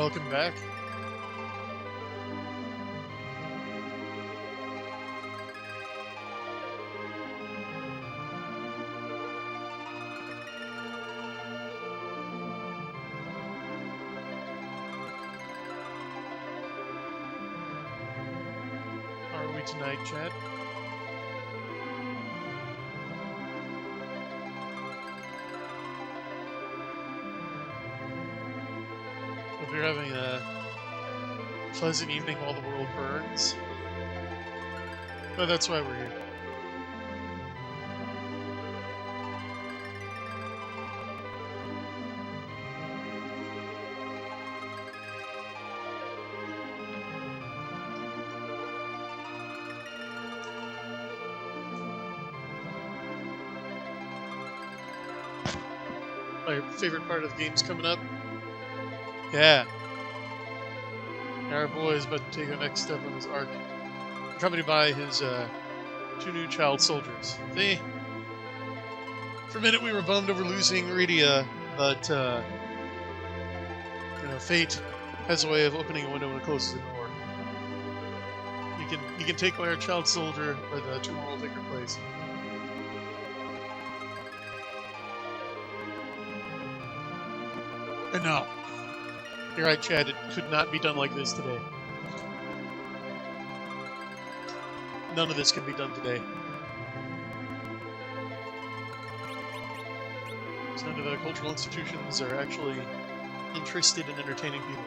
welcome back. How are we tonight, Chad? Hope you're having a pleasant evening while the world burns. But that's why we're here. My favorite part of the game's coming up. Yeah. Our boy is about to take the next step on his arc, accompanied by his two new child soldiers. See? For a minute we were bummed over losing Iridia, but fate has a way of opening a window when it closes the door. You can take away our child soldier, but two more will take her place. And no. You're right, Chad. It could not be done like this today. None of this can be done today. So none of the cultural institutions are actually interested in entertaining people.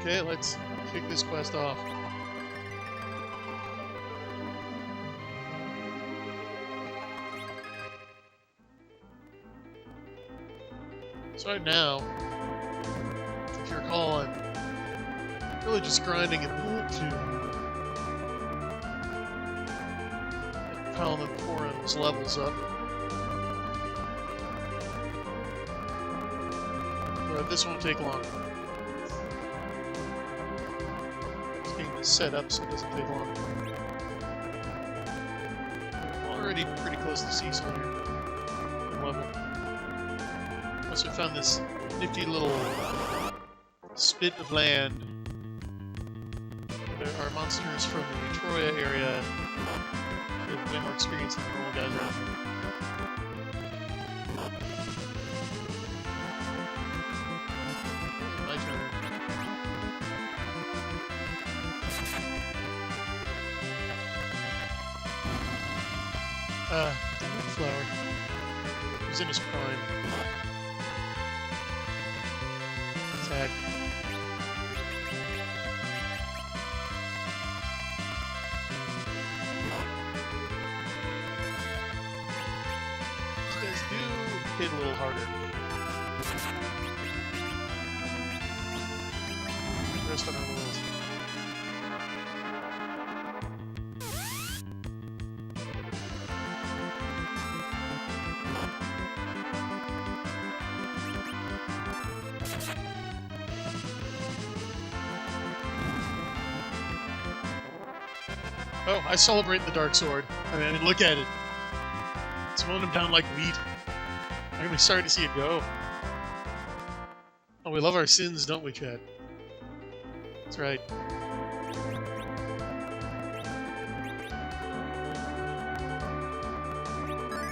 Okay, let's kick this quest off. So right now, if you recall, I'm really just grinding and to get Paladin Forum's levels up. But this won't take long. Just getting this set up so it doesn't take long. Already pretty close to Cecil here. Level. Also found this nifty little spit of land. There are monsters from the Troya area with way more experience than the normal guys around here. My turn. The Moonflower. He's in his prime. Attack. These guys do hit a little harder. Rest on our rolls. Oh, I celebrate the Dark Sword. I mean, look at it. It's mowing him down like wheat. I'm gonna be sorry to see it go. Oh, we love our sins, don't we, Chad? That's right.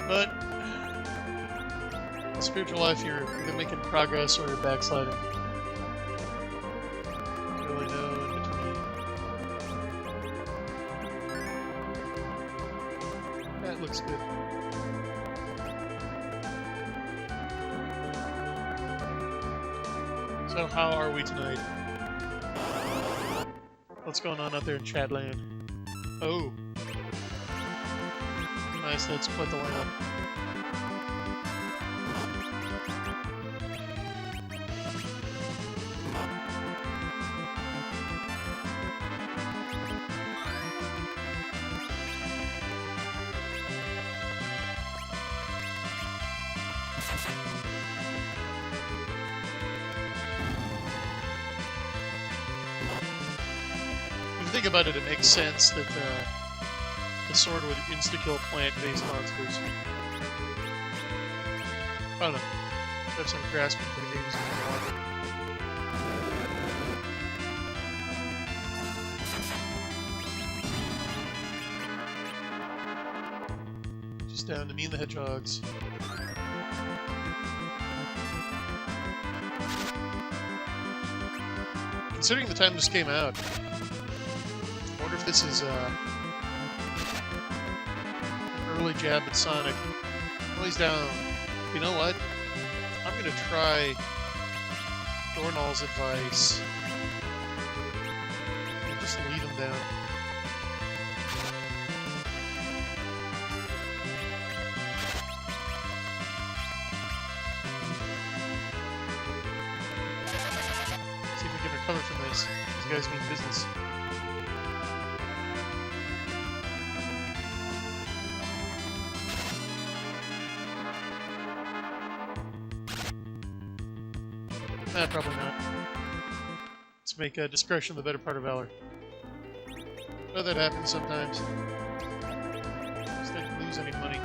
But in spiritual life, you're either making progress or you're backsliding. You really know in between. That looks good. So how are we tonight? What's going on out there in Chadland? Oh. Nice, that's quite the lineup. think about it, it makes sense that the sword would insta-kill plant-based monsters. I don't know. I have some grasping for the game's going on. Just down to me and the hedgehogs. Considering the time this came out, I wonder if this is an early jab at Sonic. Oh, he's down. You know what? I'm gonna try Dornall's advice and just lead him down. See if we can recover from this. These guys mean business. Probably not. Let's make discretion the better part of valor. But that happens sometimes. Just didn't lose any money.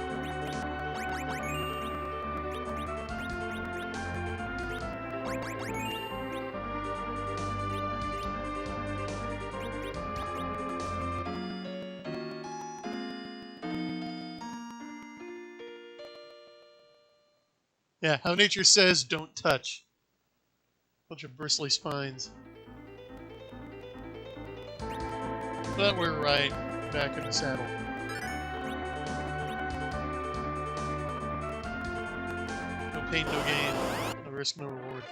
Yeah, how nature says don't touch. Bunch of bristly spines. But we're right back in the saddle. No pain, no gain. No risk, no reward.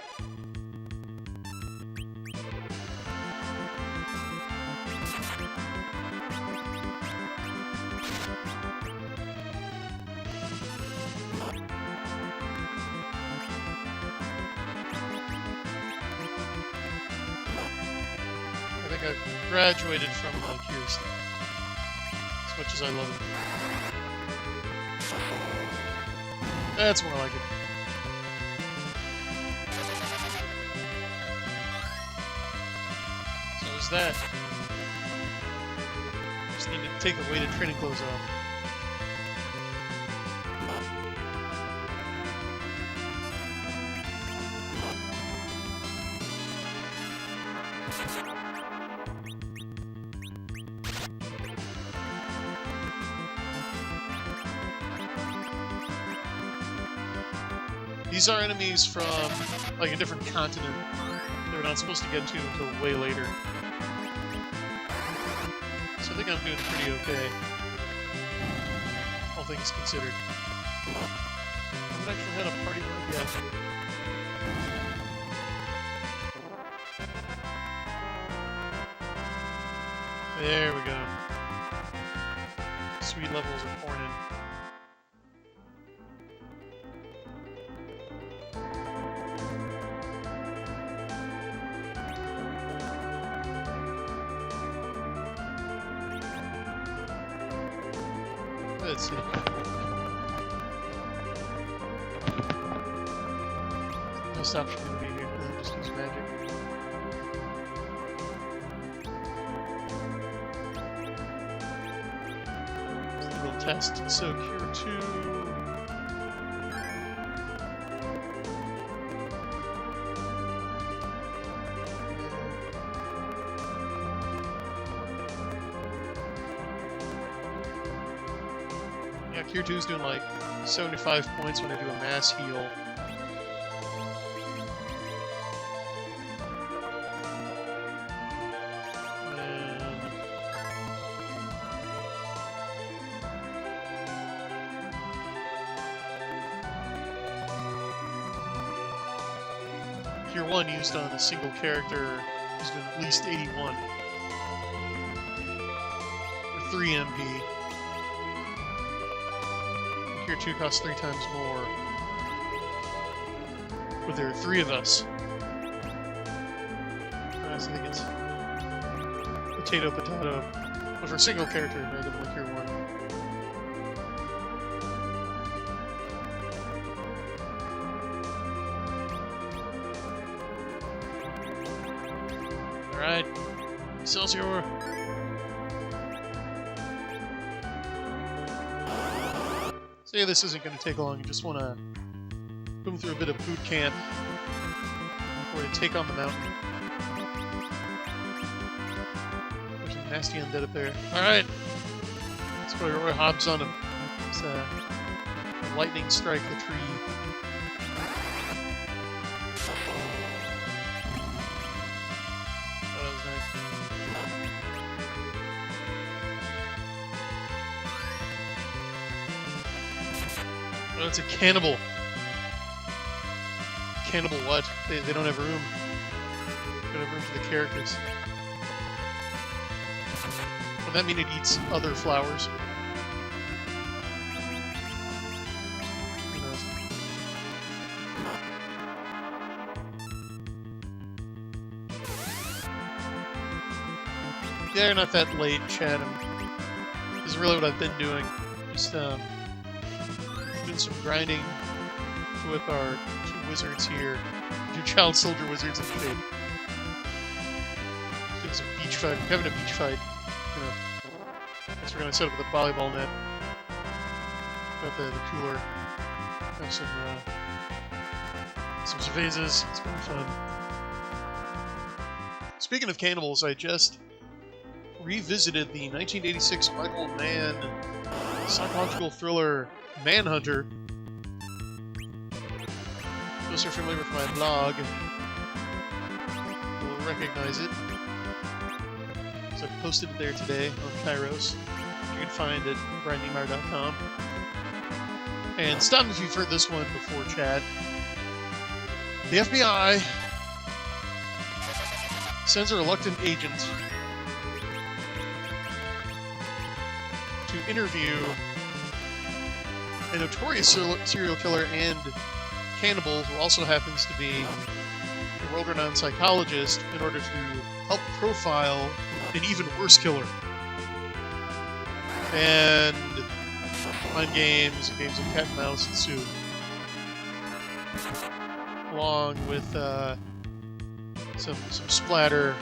I've graduated from Curious as much as I love it. That's more like it. So is that. Just need to take the weighted training clothes off. These are enemies from, like, a different continent that we're not supposed to get to until way later. So I think I'm doing pretty okay, all things considered. I haven't actually had a party mode yet. There we go. Sweet levels are pouring in. Let's see. Best option would be here. Just use magic. Just a little test. So cure 2. Cure 2 is doing like 75 points when I do a mass heal. Cure 1 used on a single character is doing at least 81. For 3 MP. Cure 2 costs 3 times more. But there are 3 of us. I think it's potato, potato. But for a single character, I definitely Cure 1. Alright. Excelsior! Say this isn't going to take long. You just want to put them through a bit of boot camp before they take on the mountain. There's some nasty undead up there. Alright. Let's go Roy Hobbs on him. Let's lightning strike the tree. Oh, that was nice. Oh, it's a cannibal. Cannibal what? They don't have room. They don't have room for the characters. Would that mean it eats other flowers? Who knows? Yeah, you're not that late, Chad. This is really what I've been doing. Just doing some grinding with our two wizards here. Two child soldier wizards in the shape. Doing some beach fight. We're having a beach fight. Guess we're gonna set up with a volleyball net. Got the cooler. Have some cervezas. It's been fun. Speaking of cannibals, I just revisited the 1986 Michael Mann psychological thriller Manhunter. Those who are familiar with my blog will recognize it. So I posted it there today on Kairos. You can find it at brandnemeyer.com. And stop if you've heard this one before, Chad. The FBI sends a reluctant agent to interview a notorious serial killer and cannibal who also happens to be a world-renowned psychologist in order to help profile an even worse killer. And mind games and games of cat and mouse ensue. Along with some splatter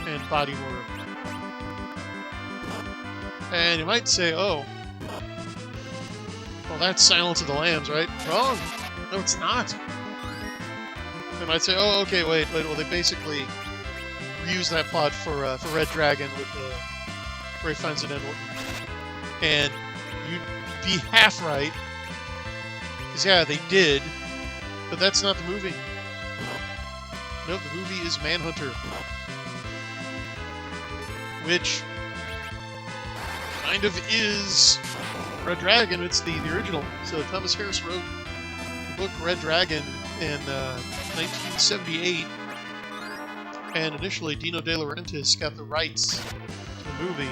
and body horror. And you might say, oh, well, that's Silence of the Lambs, right? Wrong. No, it's not. They might say, oh, okay, wait. Well, they basically reused that plot for Red Dragon with Ray Fiennes and Ed Norton. And you'd be half right. Because, yeah, they did. But that's not the movie. No, the movie is Manhunter. Which kind of is Red Dragon. It's the original. So Thomas Harris wrote the book Red Dragon in 1978. And initially Dino De Laurentiis got the rights to the movie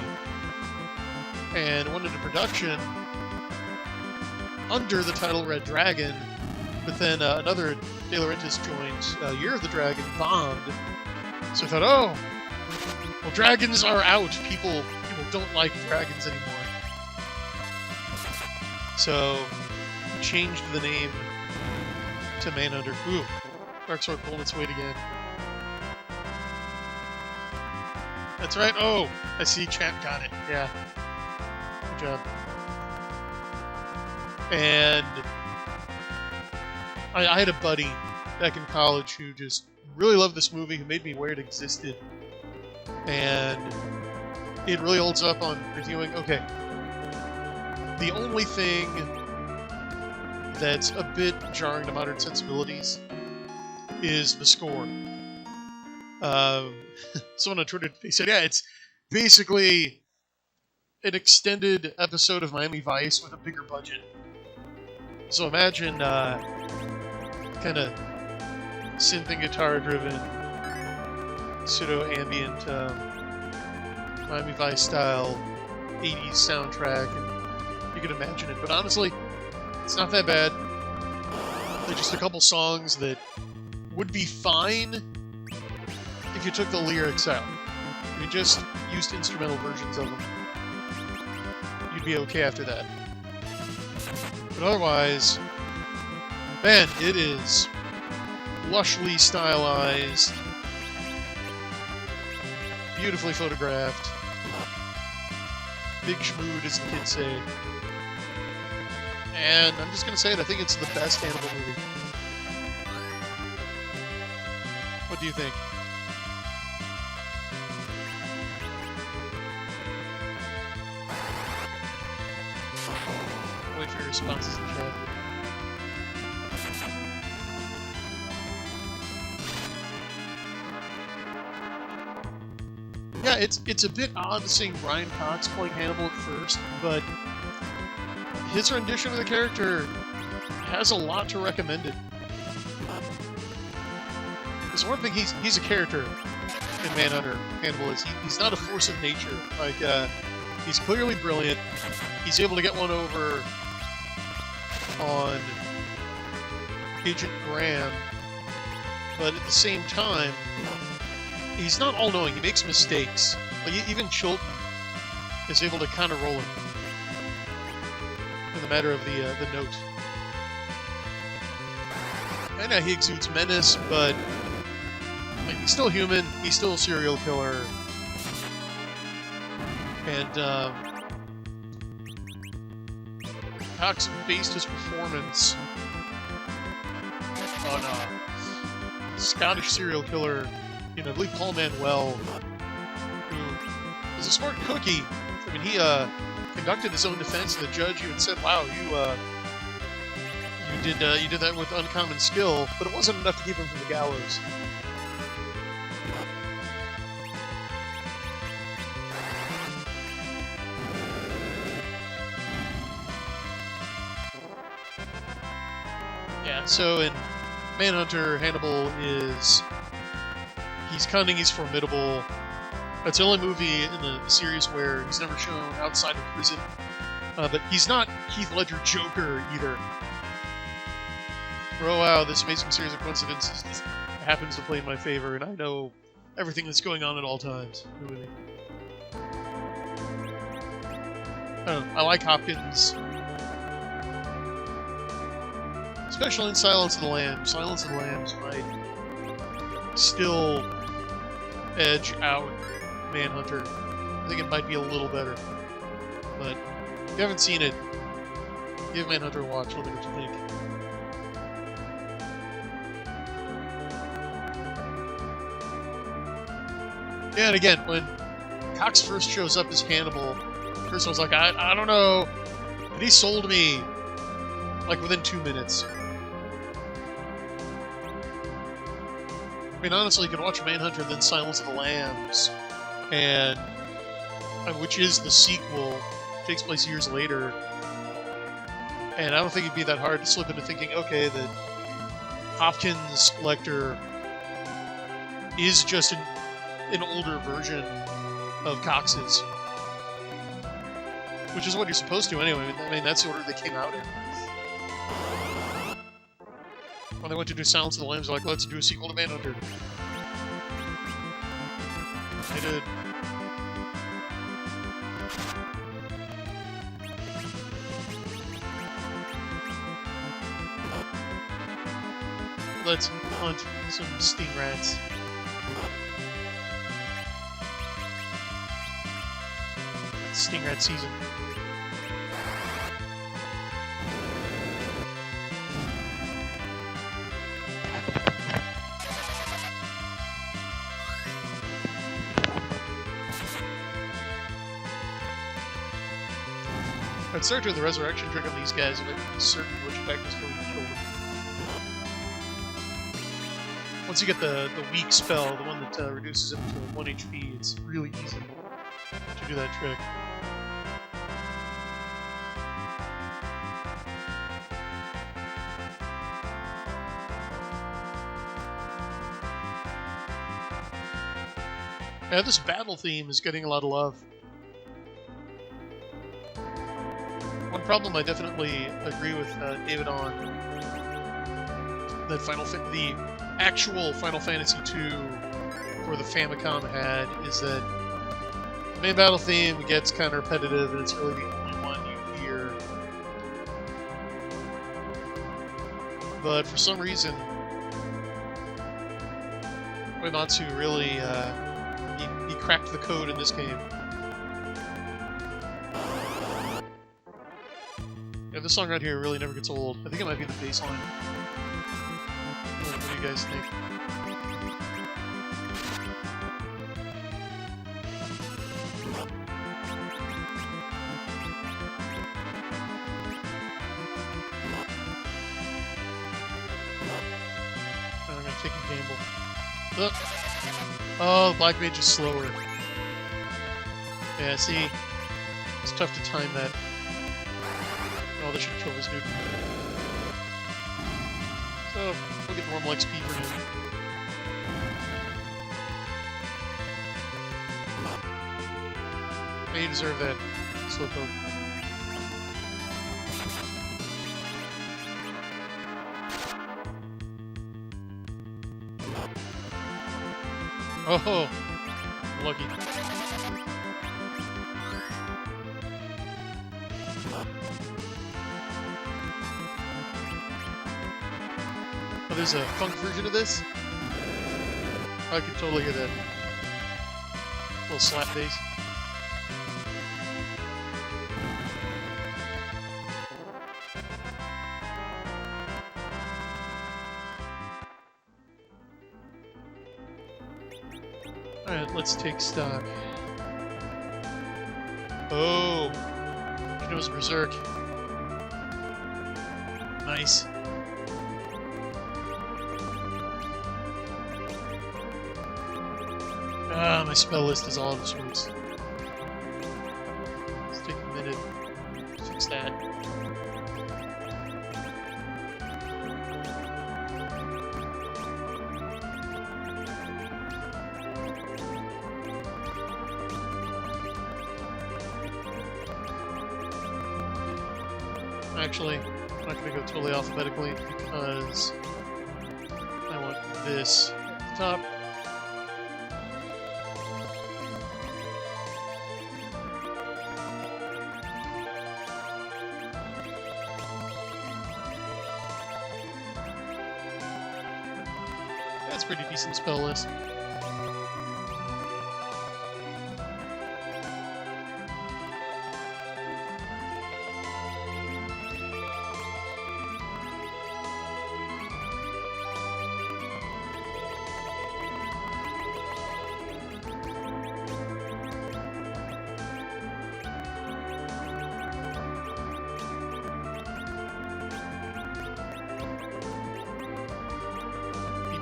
and went into production under the title Red Dragon. But then another De Laurentiis joined Year of the Dragon, bombed. So I thought, oh, well, dragons are out. People don't like dragons anymore. So we changed the name to Manhunter. Ooh, Darksword pulling its weight again. That's right. Oh, I see. Chat got it. Yeah. Good job. And I had a buddy back in college who just really loved this movie, who made me aware it existed. And it really holds up on reviewing. Okay. The only thing that's a bit jarring to modern sensibilities is the score. Someone on Twitter, they said, yeah, it's basically an extended episode of Miami Vice with a bigger budget. So imagine kind of synth and guitar driven, pseudo-ambient Miami Vice style 80s soundtrack, and you can imagine it. But honestly, it's not that bad. There's just a couple songs that would be fine if you took the lyrics out. If you just used instrumental versions of them, you'd be okay after that. But otherwise, man, it is lushly stylized, beautifully photographed, big schmood, as the kids say. And I'm just gonna say it, I think it's the best Hannibal movie. What do you think? Wait for your responses in the chat. Yeah, it's a bit odd seeing Brian Cox playing Hannibal at first, but his rendition of the character has a lot to recommend it. Because one thing, he's a character in Manhunter. Hannibal is. He's not a force of nature. Like, he's clearly brilliant. He's able to get one over on Agent Graham, but at the same time, he's not all-knowing. He makes mistakes. Like, even Chilton is able to kind of roll him in the matter of the note. And he exudes menace, but like, he's still human. He's still a serial killer. And Cox based his performance on a Scottish serial killer, I believe Paul Manuel, who is a smart cookie. I mean, he conducted his own defense, and the judge even said, "Wow, you did that with uncommon skill," but it wasn't enough to keep him from the gallows. Yeah, so in Manhunter, Hannibal he's cunning, he's formidable. It's the only movie in the series where he's never shown outside of prison. But he's not Heath Ledger Joker either. Oh wow, this amazing series of coincidences just happens to play in my favor, and I know everything that's going on at all times. I like Hopkins. Especially in Silence of the Lambs. Silence of the Lambs might still edge out Manhunter. I think it might be a little better. But if you haven't seen it, give Manhunter a watch. Let me know what you think. Yeah, and again, when Cox first shows up as Hannibal, first I was like, I don't know. But he sold me like within 2 minutes. I mean, honestly, you could watch Manhunter, then Silence of the Lambs, and which is the sequel, takes place years later. And I don't think it'd be that hard to slip into thinking, okay, that Hopkins Lecter is just an older version of Cox's, which is what you're supposed to anyway. I mean, that's the order they came out in. When they went to do Silence of the Lambs, they're like, let's do a sequel to Manhunter. They did. Let's hunt some sting rats. It's sting rat season. I'd start doing the resurrection trick on these guys and I'm certain which effect is going to kill them. Once you get the weak spell, the one that reduces it to 1 HP, it's really easy to do that trick. Yeah, this battle theme is getting a lot of love. One problem I definitely agree with David on, that the actual Final Fantasy II for the Famicom had, is that the main battle theme gets kind of repetitive and it's really the only one you hear. But for some reason, Uematsu really he cracked the code in this game. Yeah, this song right here really never gets old. I think it might be the bass line. What do you guys think? I'm gonna take a gamble. Oh, Black Mage is slower. Yeah, see? It's tough to time that. Oh, this should kill this dude. So, we'll get normal XP for him. May deserve that slowpoke. Oh, lucky. Oh, there's a funk version of this? I could totally get that little slap bass. Alright, let's take stock. Oh! She knows Berserk. Nice. Ah, my spell list is all out of sorts. Let's take a minute to fix that. Actually, I'm not going to go totally alphabetically because I want this at the top. That's a pretty decent spell list.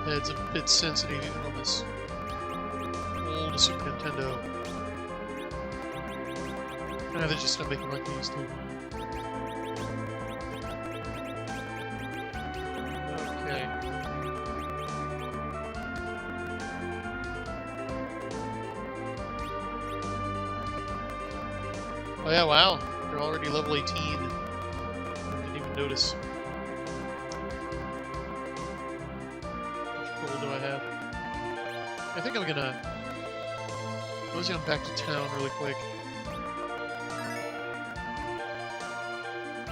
It's a bit sensitive even on this old Super Nintendo. They're just not making like they used to. Okay. Oh yeah, wow. They're already level 18. I didn't even notice. I think I'm gonna mosey on back to town really quick. A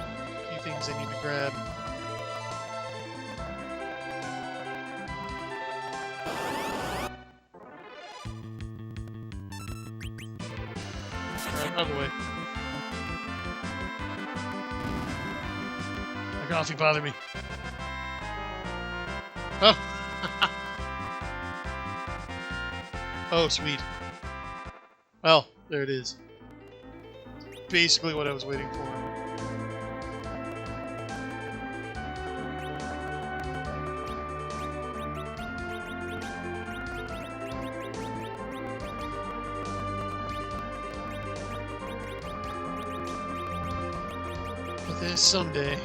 few things I need to grab. Alright, out of the way. My coffee bothered me. Oh! Oh, sweet. Well, there it is. Basically what I was waiting for. But there's someday.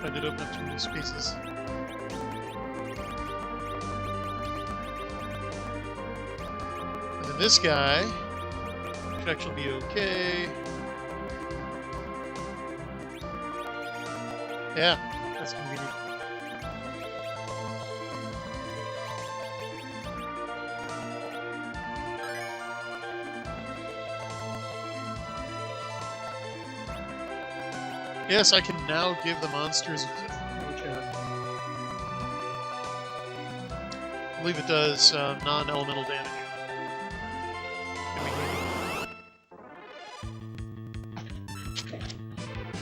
I did open up too many spaces. And then this guy should actually be okay. Yeah, that's convenient. Yes, I can now give the monsters a gift. believe it does non-elemental damage.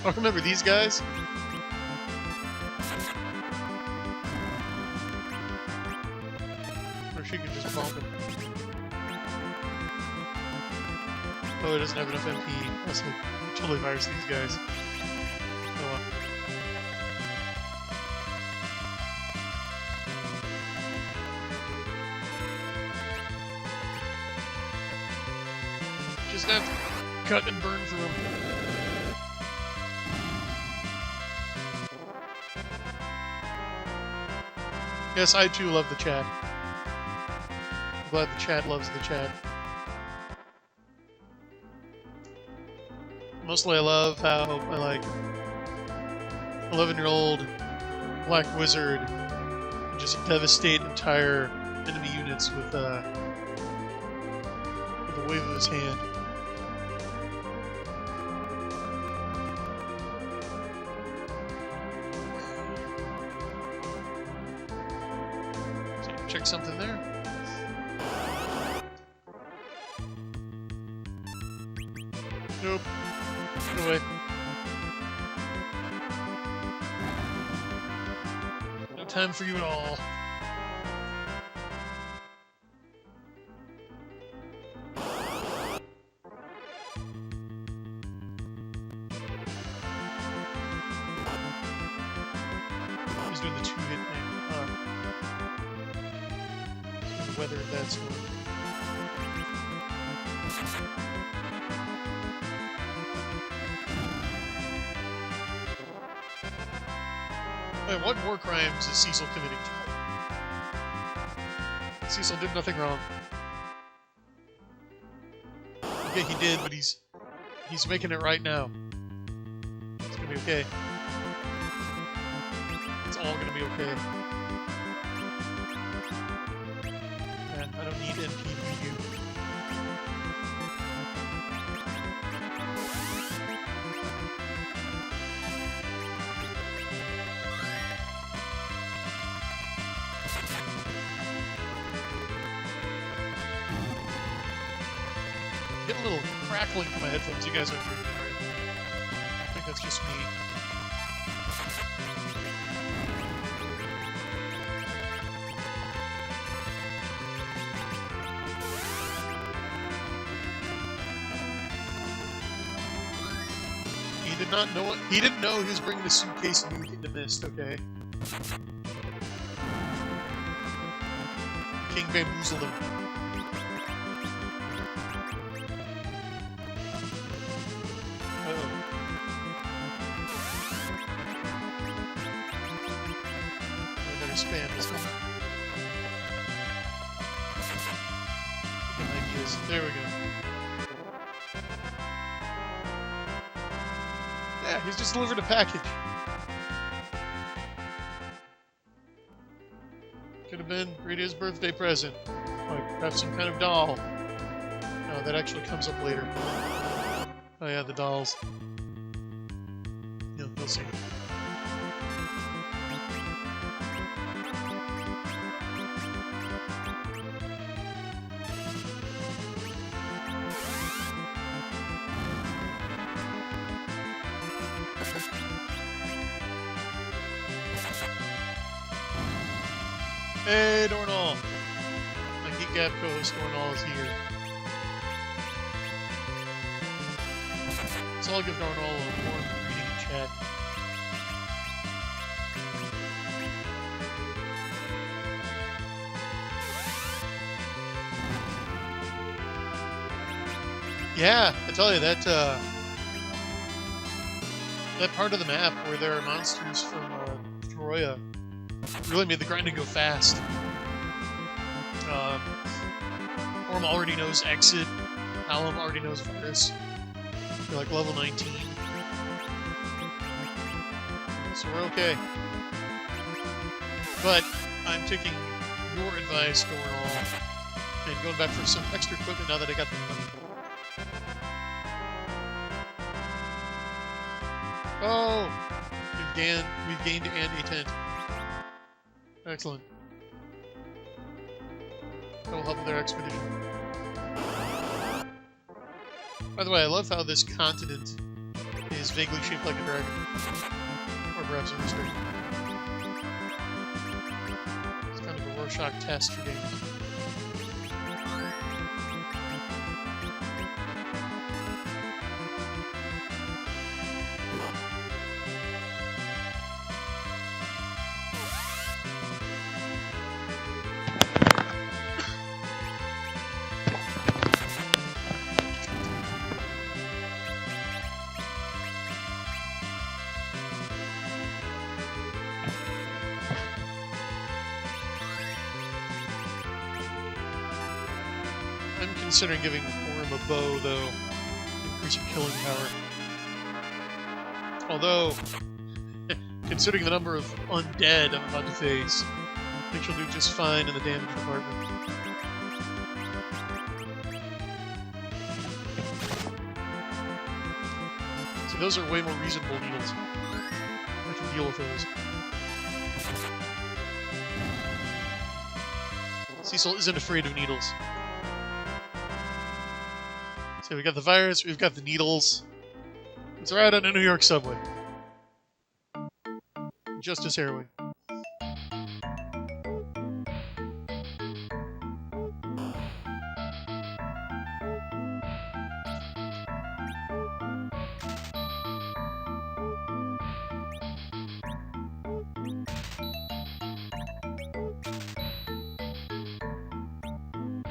Oh, remember these guys? Or she could just bump him. Oh, it doesn't have enough MP. That's like totally virus these guys. Oh well. Just have to cut and burn through them. Yes, I too love the chat. I'm glad the chat loves the chat. Mostly I love how I like 11-year-old black wizard can just devastate entire enemy units with a wave of his hand. Check something there. Nope. Get away. No time for you at all. He's doing the two-hit thing. Weather that storm. Wait, what war crimes is Cecil committing? Cecil did nothing wrong. Okay, he did, but he's making it right now. It's gonna be okay. It's all gonna be okay. I don't need NP for you. Get a little crackling from my headphones. You guys aren't hearing it, right? I think that's just me. He didn't know he was bringing the suitcase and moved into mist, okay? King bamboozled him. Uh-oh. I better spam this one. Good ideas. There we go. Yeah, he's just delivered a package. Could have been Rita's birthday present. Like, have some kind of doll. No, that actually comes up later. Oh yeah, the dolls. Yeah, we'll see. Hey, Dornall! My Geek Gap co-host Dornall is here. So I'll give Dornall a warm greeting in chat. Yeah, I tell you, that part of the map where there are monsters from Troya really made the grinding go fast. Orm already knows Exit. Alum already knows Virus. They're like level 19. So we're okay. But I'm taking your advice, Dornall, and going back for some extra equipment now that I got the money. Oh! We've gained and a tent. Excellent. That will help with their expedition. By the way, I love how this continent is vaguely shaped like a dragon. Or perhaps a rooster. It's kind of a Rorschach test for games. I'm considering giving Orm a bow, though. Increase your killing power. Although, considering the number of undead I'm about to face, I think she'll do just fine in the damage department. So those are way more reasonable needles. I can deal with those. Cecil isn't afraid of needles. So we got the virus, we've got the needles. Let's ride on a New York subway. Justice Heroin.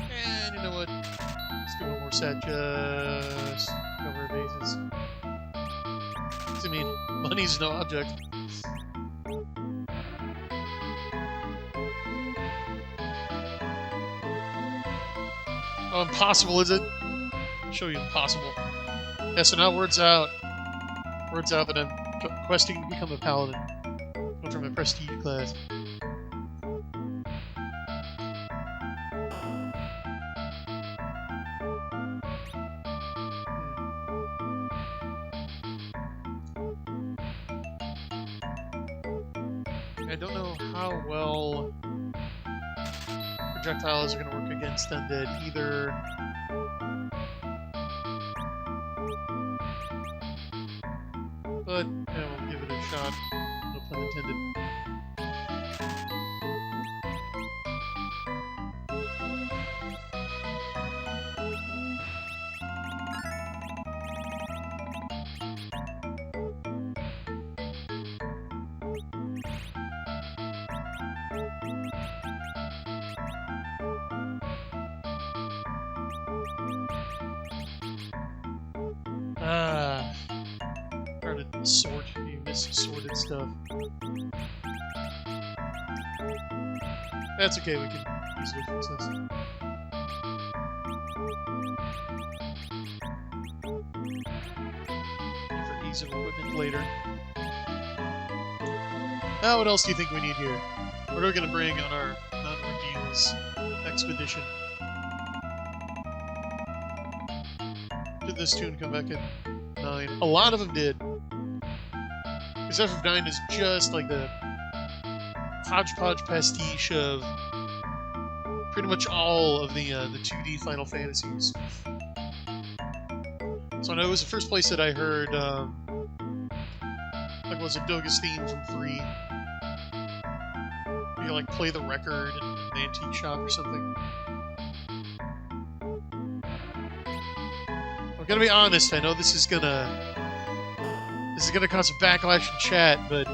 And you know what? Let's do one more set, just cover our bases. I mean, money's no object. Oh, impossible, is it? I'll show you impossible. Yeah, so now word's out. Word's out that I'm questing to become a Paladin. Going for my prestige class. I don't know how well projectiles are going to work against undead either. But yeah, we'll give it a shot. No pun intended. Trying to sort the mis-sorted stuff. That's okay, we can easily fix this. For ease of equipment later. Now, what else do you think we need here? What are we going to bring on our non-ordeals expedition? Did this tune come back at 9? A lot of them did. Because FF9 is just like the hodgepodge pastiche of pretty much all of the 2D Final Fantasies. So I know it was the first place that I heard, like, was it Doga's theme from 3? You like play the record in an antique shop or something. I'm gonna be honest, I know this is gonna cause some backlash in chat, but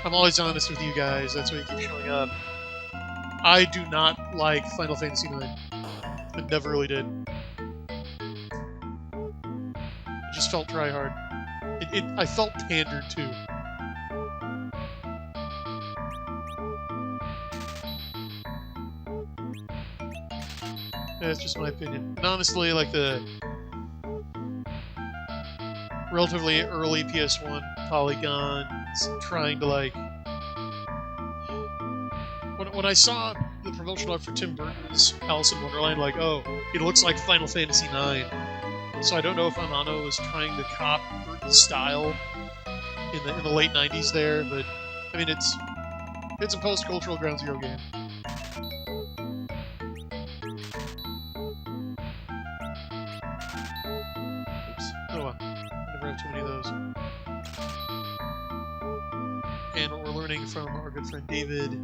I'm always honest with you guys, that's why you keep showing up. I do not like Final Fantasy IX. I never really did. It just felt try-hard. I felt pandered, too. Yeah, that's just my opinion. And honestly, like the relatively early PS1 polygons, trying to like... When I saw the promotional art for Tim Burton's Alice in Wonderland, like, oh, it looks like Final Fantasy IX. So I don't know if Amano was trying to cop Burton's style in the late 90s there, but I mean it's a post-cultural Ground Zero game. Oh well, never have too many of those. And what we're learning from our good friend David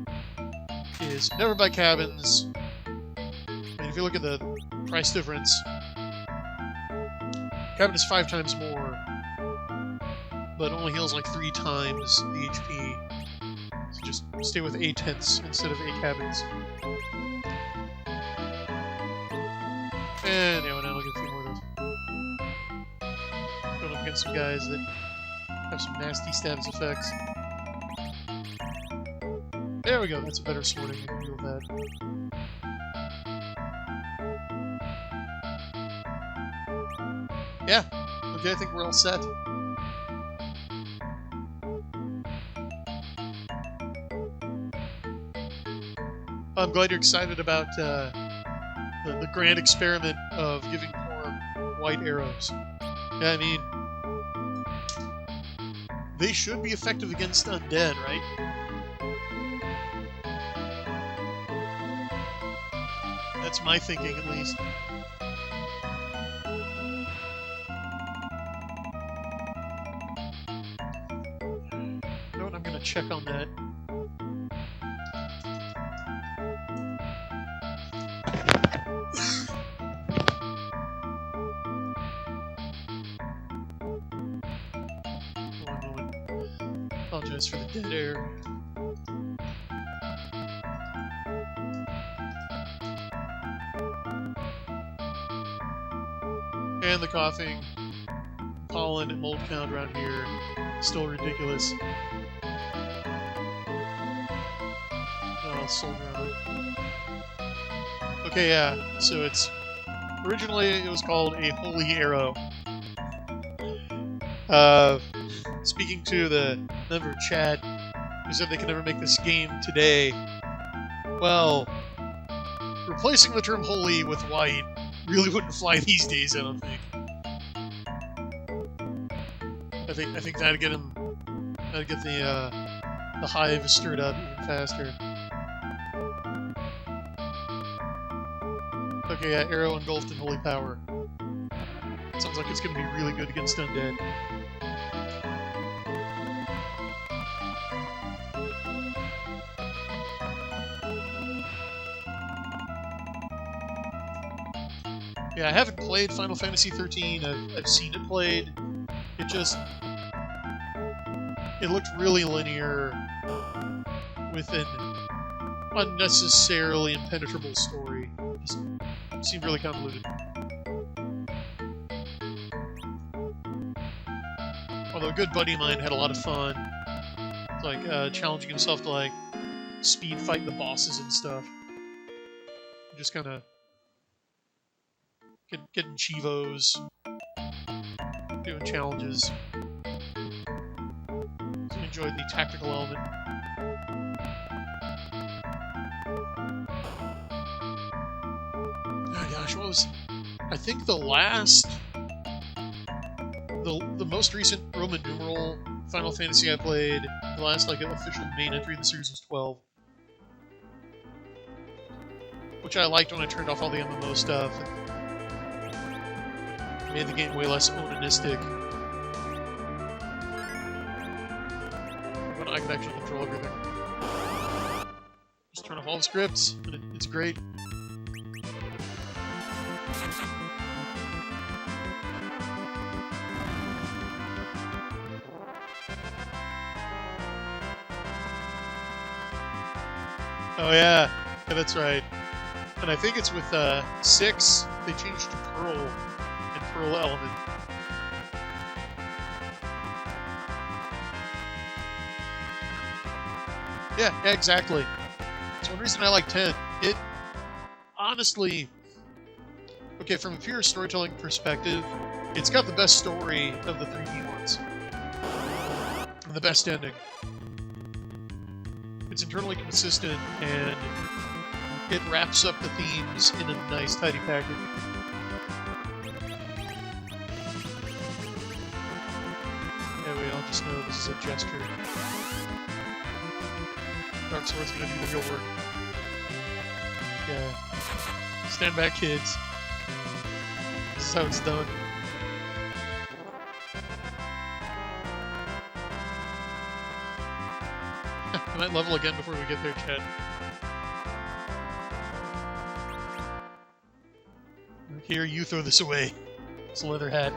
is never buy cabins. And if you look at the price difference, cabin is 5 times more, but only heals like 3 times the HP. So just stay with A tents instead of A cabins. And yeah, now I'll get a few more of those. Going up against some guys that have some nasty status effects. There we go, that's a better sorting. You can deal with that. Yeah, okay, I think we're all set. I'm glad you're excited about the grand experiment of giving Porn white arrows. Yeah, I mean, they should be effective against undead, right? That's my thinking, at least. You know what? I'm gonna check on that. One moment. Apologize for the dead air. And the coughing, pollen, and mold count around here still ridiculous. Oh, soldier on. Okay, yeah. So it's originally it was called a holy arrow. Speaking to the member of chat who said they can never make this game today. Well, replacing the term holy with white really wouldn't fly these days, I don't think. I think that'd get him. That'd get the hive stirred up even faster. Okay, yeah, arrow engulfed in holy power. Sounds like it's gonna be really good against undead. Yeah, I haven't played Final Fantasy XIII. I've seen it played. It looked really linear with an unnecessarily impenetrable story. Just seemed really convoluted. Although a good buddy of mine had a lot of fun, like challenging himself to like speed fight the bosses and stuff. Just kind of getting chivos, doing challenges. So enjoyed the tactical element. Oh gosh, what was... I think the most recent Roman numeral Final Fantasy I played, the last like official main entry in the series was 12. Which I liked when I turned off all the MMO stuff. Made the game way less onanistic. When I could actually control everything. Just turn off all the scripts, and it's great. Oh yeah, that's right. And I think it's with 6, they changed to Pearl and Pearl Element. Yeah, exactly. That's one reason I like 10. It, honestly, okay, from a pure storytelling perspective, it's got the best story of the 3D ones. And the best ending. It's internally consistent, and it wraps up the themes in a nice, tidy package. Yeah, we all just know this is a gesture. Dark Sword's gonna do the real work. Yeah. Stand back, kids. This is how it's done. I might level again before we get there, Chad. Here, you throw this away. It's a leather hat.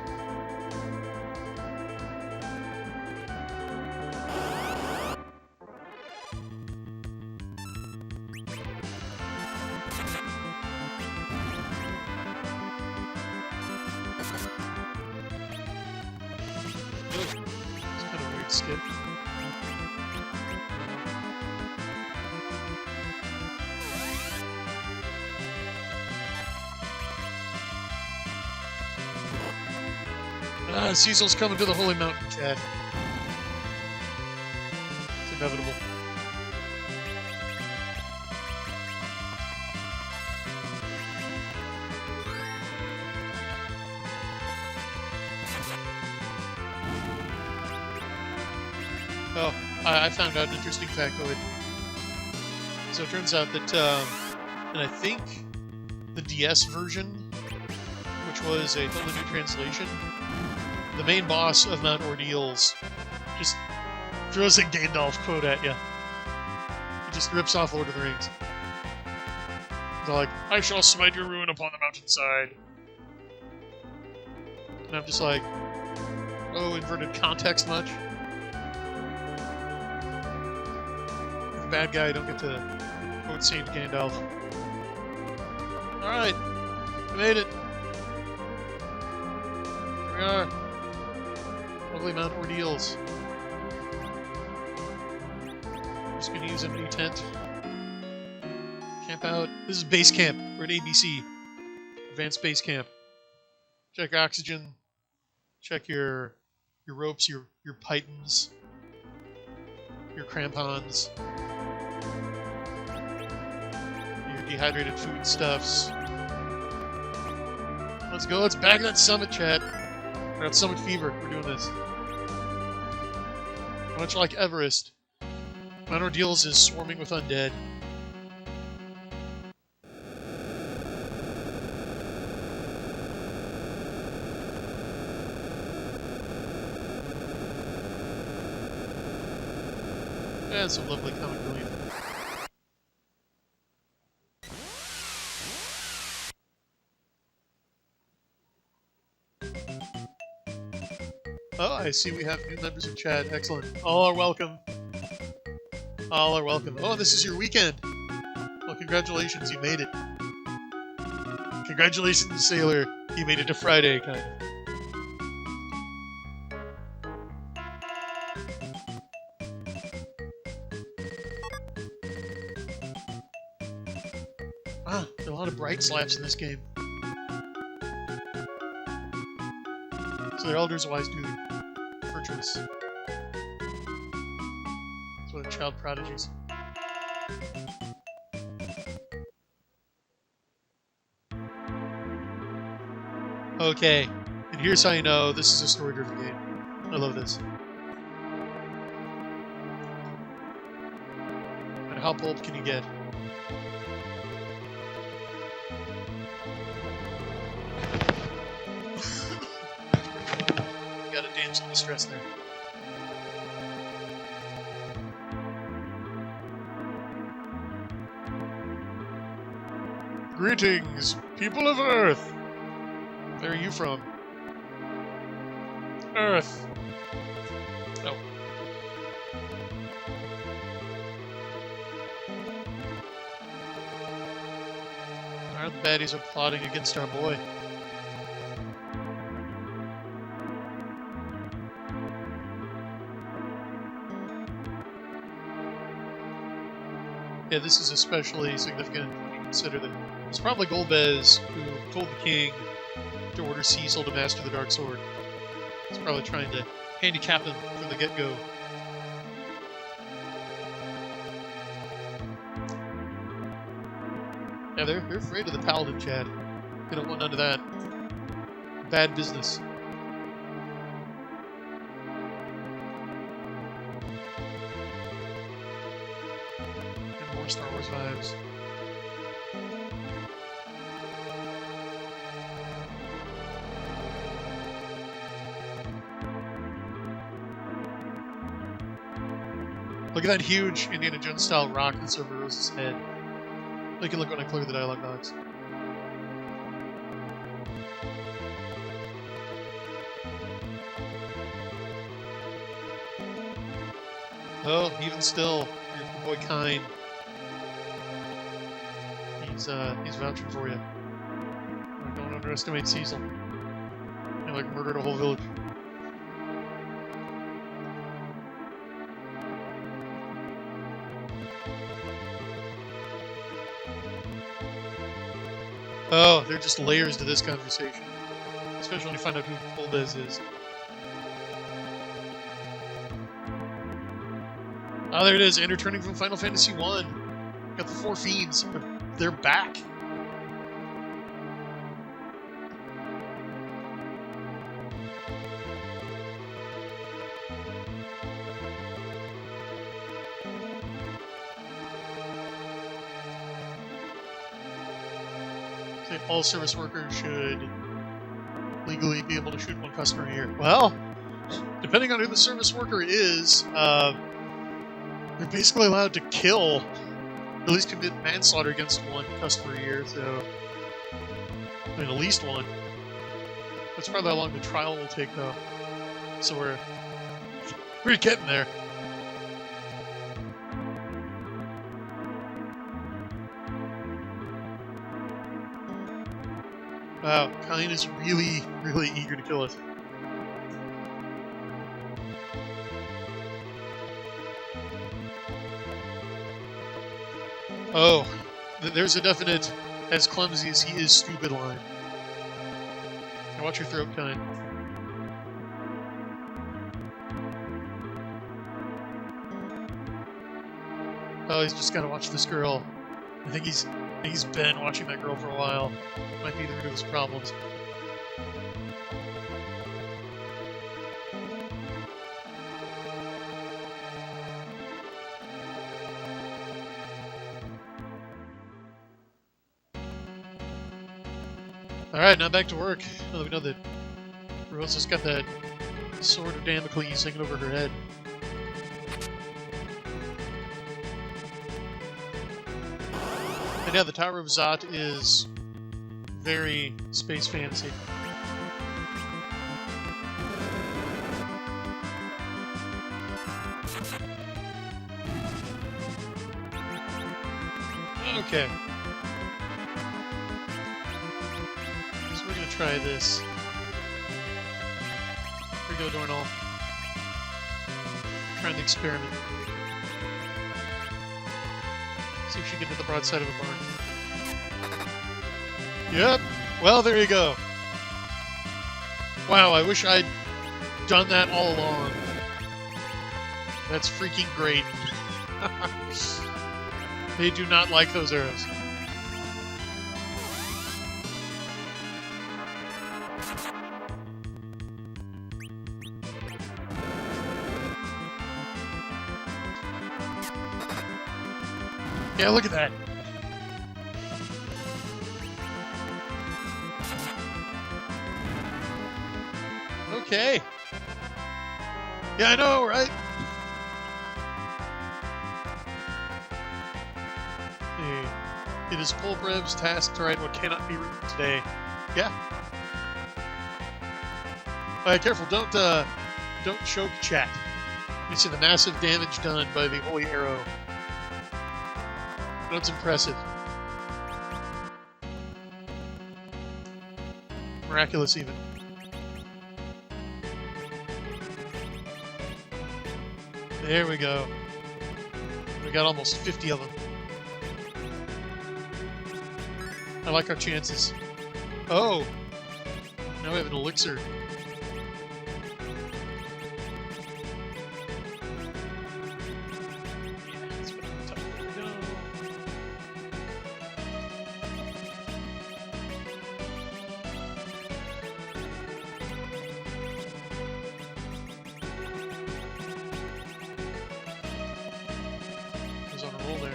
It's kind of a weird skip. Cecil's coming to the Holy Mountain, Chad. It's inevitable. Oh, I found out an interesting factoid. So it turns out that, and I think the DS version, which was a totally new translation, the main boss of Mount Ordeals just throws a Gandalf quote at you. He just rips off Lord of the Rings. They're like, I shall smite your ruin upon the mountainside. And I'm just like, oh, inverted context much? The bad guy don't get to quote Saint Gandalf. Alright, we made it. Here we are. Lovely Mount Ordeals. Just gonna use a new tent. Camp out. This is base camp. We're at ABC. Advanced base camp. Check oxygen. Check your ropes, your pythons, your crampons, your dehydrated foodstuffs. Let's go. Let's bag that summit, Chad. We're at Summit Fever. We're doing this. Much like Everest, Mount Ordeals is swarming with undead. And some lovely comic relief. Oh, I see we have new members of chat. Excellent. All are welcome. All are welcome. Oh, this is your weekend. Well, congratulations, you made it. Congratulations, Sailor. You made it to Friday, kind of. Ah, there are a lot of bright slaps in this game. So their elders wise do virtuous. That's what a child prodigies. Okay, and here's how you know this is a story-driven game. I love this. And how bold can you get? Got a damsel in distress there. Greetings, people of Earth! Where are you from? Earth. Oh. Our baddies are plotting against our boy. Yeah, this is especially significant when you consider that it's probably Golbez who told the king to order Cecil to master the Dark Sword. He's probably trying to handicap him from the get-go. Yeah, they're afraid of the Paladin, Chad. They don't want none of that. Bad business. And more Star Wars vibes. Look at that huge Indiana Jones style rock that's over Rose's head. Make it look when I clear the dialogue box. Oh, even still, your boy Kine. He's vouching for you. Don't underestimate Cecil. He like murdered a whole village. Oh, there are just layers to this conversation. Especially when you find out who Fuldez is. Oh, there it is. And returning from Final Fantasy 1. Got the 4 Fiends. They're back. Say all service workers should legally be able to shoot one customer a year. Well, depending on who the service worker is, they're basically allowed to kill, at least commit manslaughter against one customer a year, so... I mean, at least one. That's probably how long the trial will take, though. So we're getting there. Wow, Kine is really, really eager to kill us. Oh, there's a definite, as clumsy as he is, stupid line. Now watch your throat, Kine. Oh, he's just gotta watch this girl. I think he's been watching that girl for a while. Might be the root of his problems. Alright, now back to work. Now that we know that Rosa's got that sword of Damocles hanging over her head. And yeah, the Tower of Zot is very space fantasy. Okay. So we're gonna try this. Here we go, Dornall. Trying the experiment. See if she can hit the broadside of a barn. Yep. Well, there you go. Wow, I wish I'd done that all along. That's freaking great. They do not like those arrows. Yeah, look at that. Okay. Yeah, I know, right? It is Pulbrev's task to write what cannot be written today. Yeah. Alright, careful, don't choke chat. You see the massive damage done by the holy arrow. That's impressive. Miraculous, even. There we go. We got almost 50 of them. I like our chances. Oh! Now we have an elixir. On a roll there.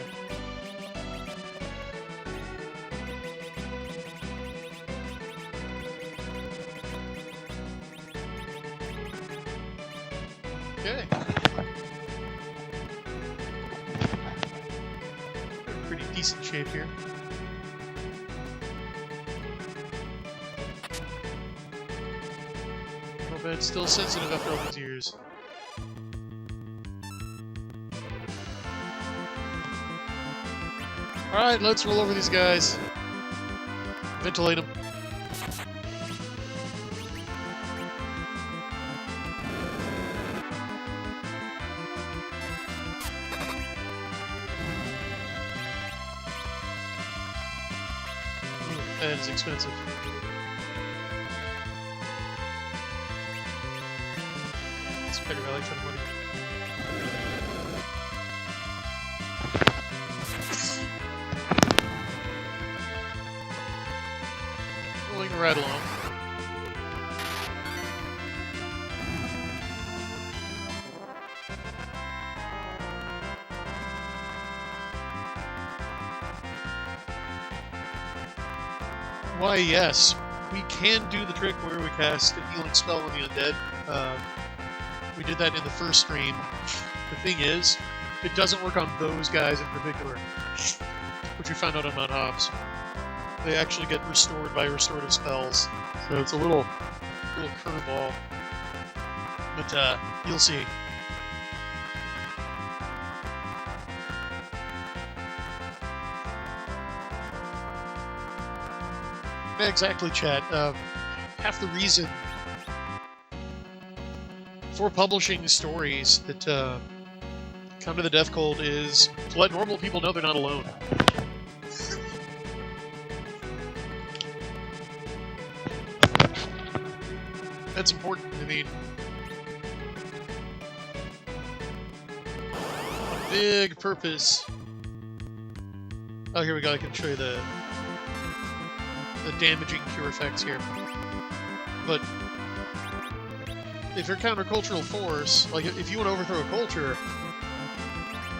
Okay. decent shape here. But it's still sensitive after all these years. Alright, let's roll over these guys. Ventilate them. That is expensive. It's better I like trying to money. Rolling right along. Why, yes, we can do the trick where we cast a healing spell on the undead. We did that in the first stream. The thing is, it doesn't work on those guys in particular, which we found out on Mount Hobbs. They actually get restored by restorative spells, so it's a little curveball. But you'll see. Yeah, exactly, chat. Half the reason for publishing stories that come to the Death Cold is to let normal people know they're not alone. That's important. I mean, a big purpose. Oh, here we go. I can show you the damaging cure effects here. But if you're a countercultural force, like if you want to overthrow a culture,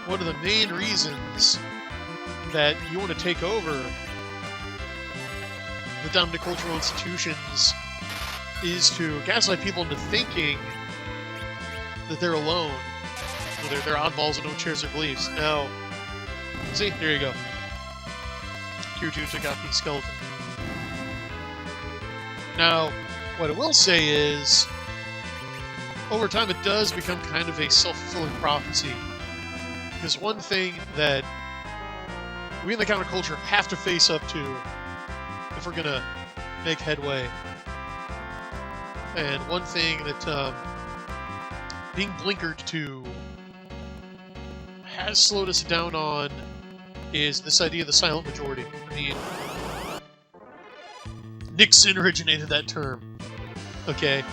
one of the main reasons that you want to take over the dominant cultural institutions is to gaslight people into thinking that they're alone. Well, they're oddballs and don't share their beliefs. Now, see, there you go. Q2 took out the skeleton. Now, what I will say is, over time it does become kind of a self-fulfilling prophecy. Because one thing that we in the counterculture have to face up to if we're going to make headway, and one thing that being blinkered to has slowed us down on, is this idea of the silent majority. I mean, Nixon originated that term, okay?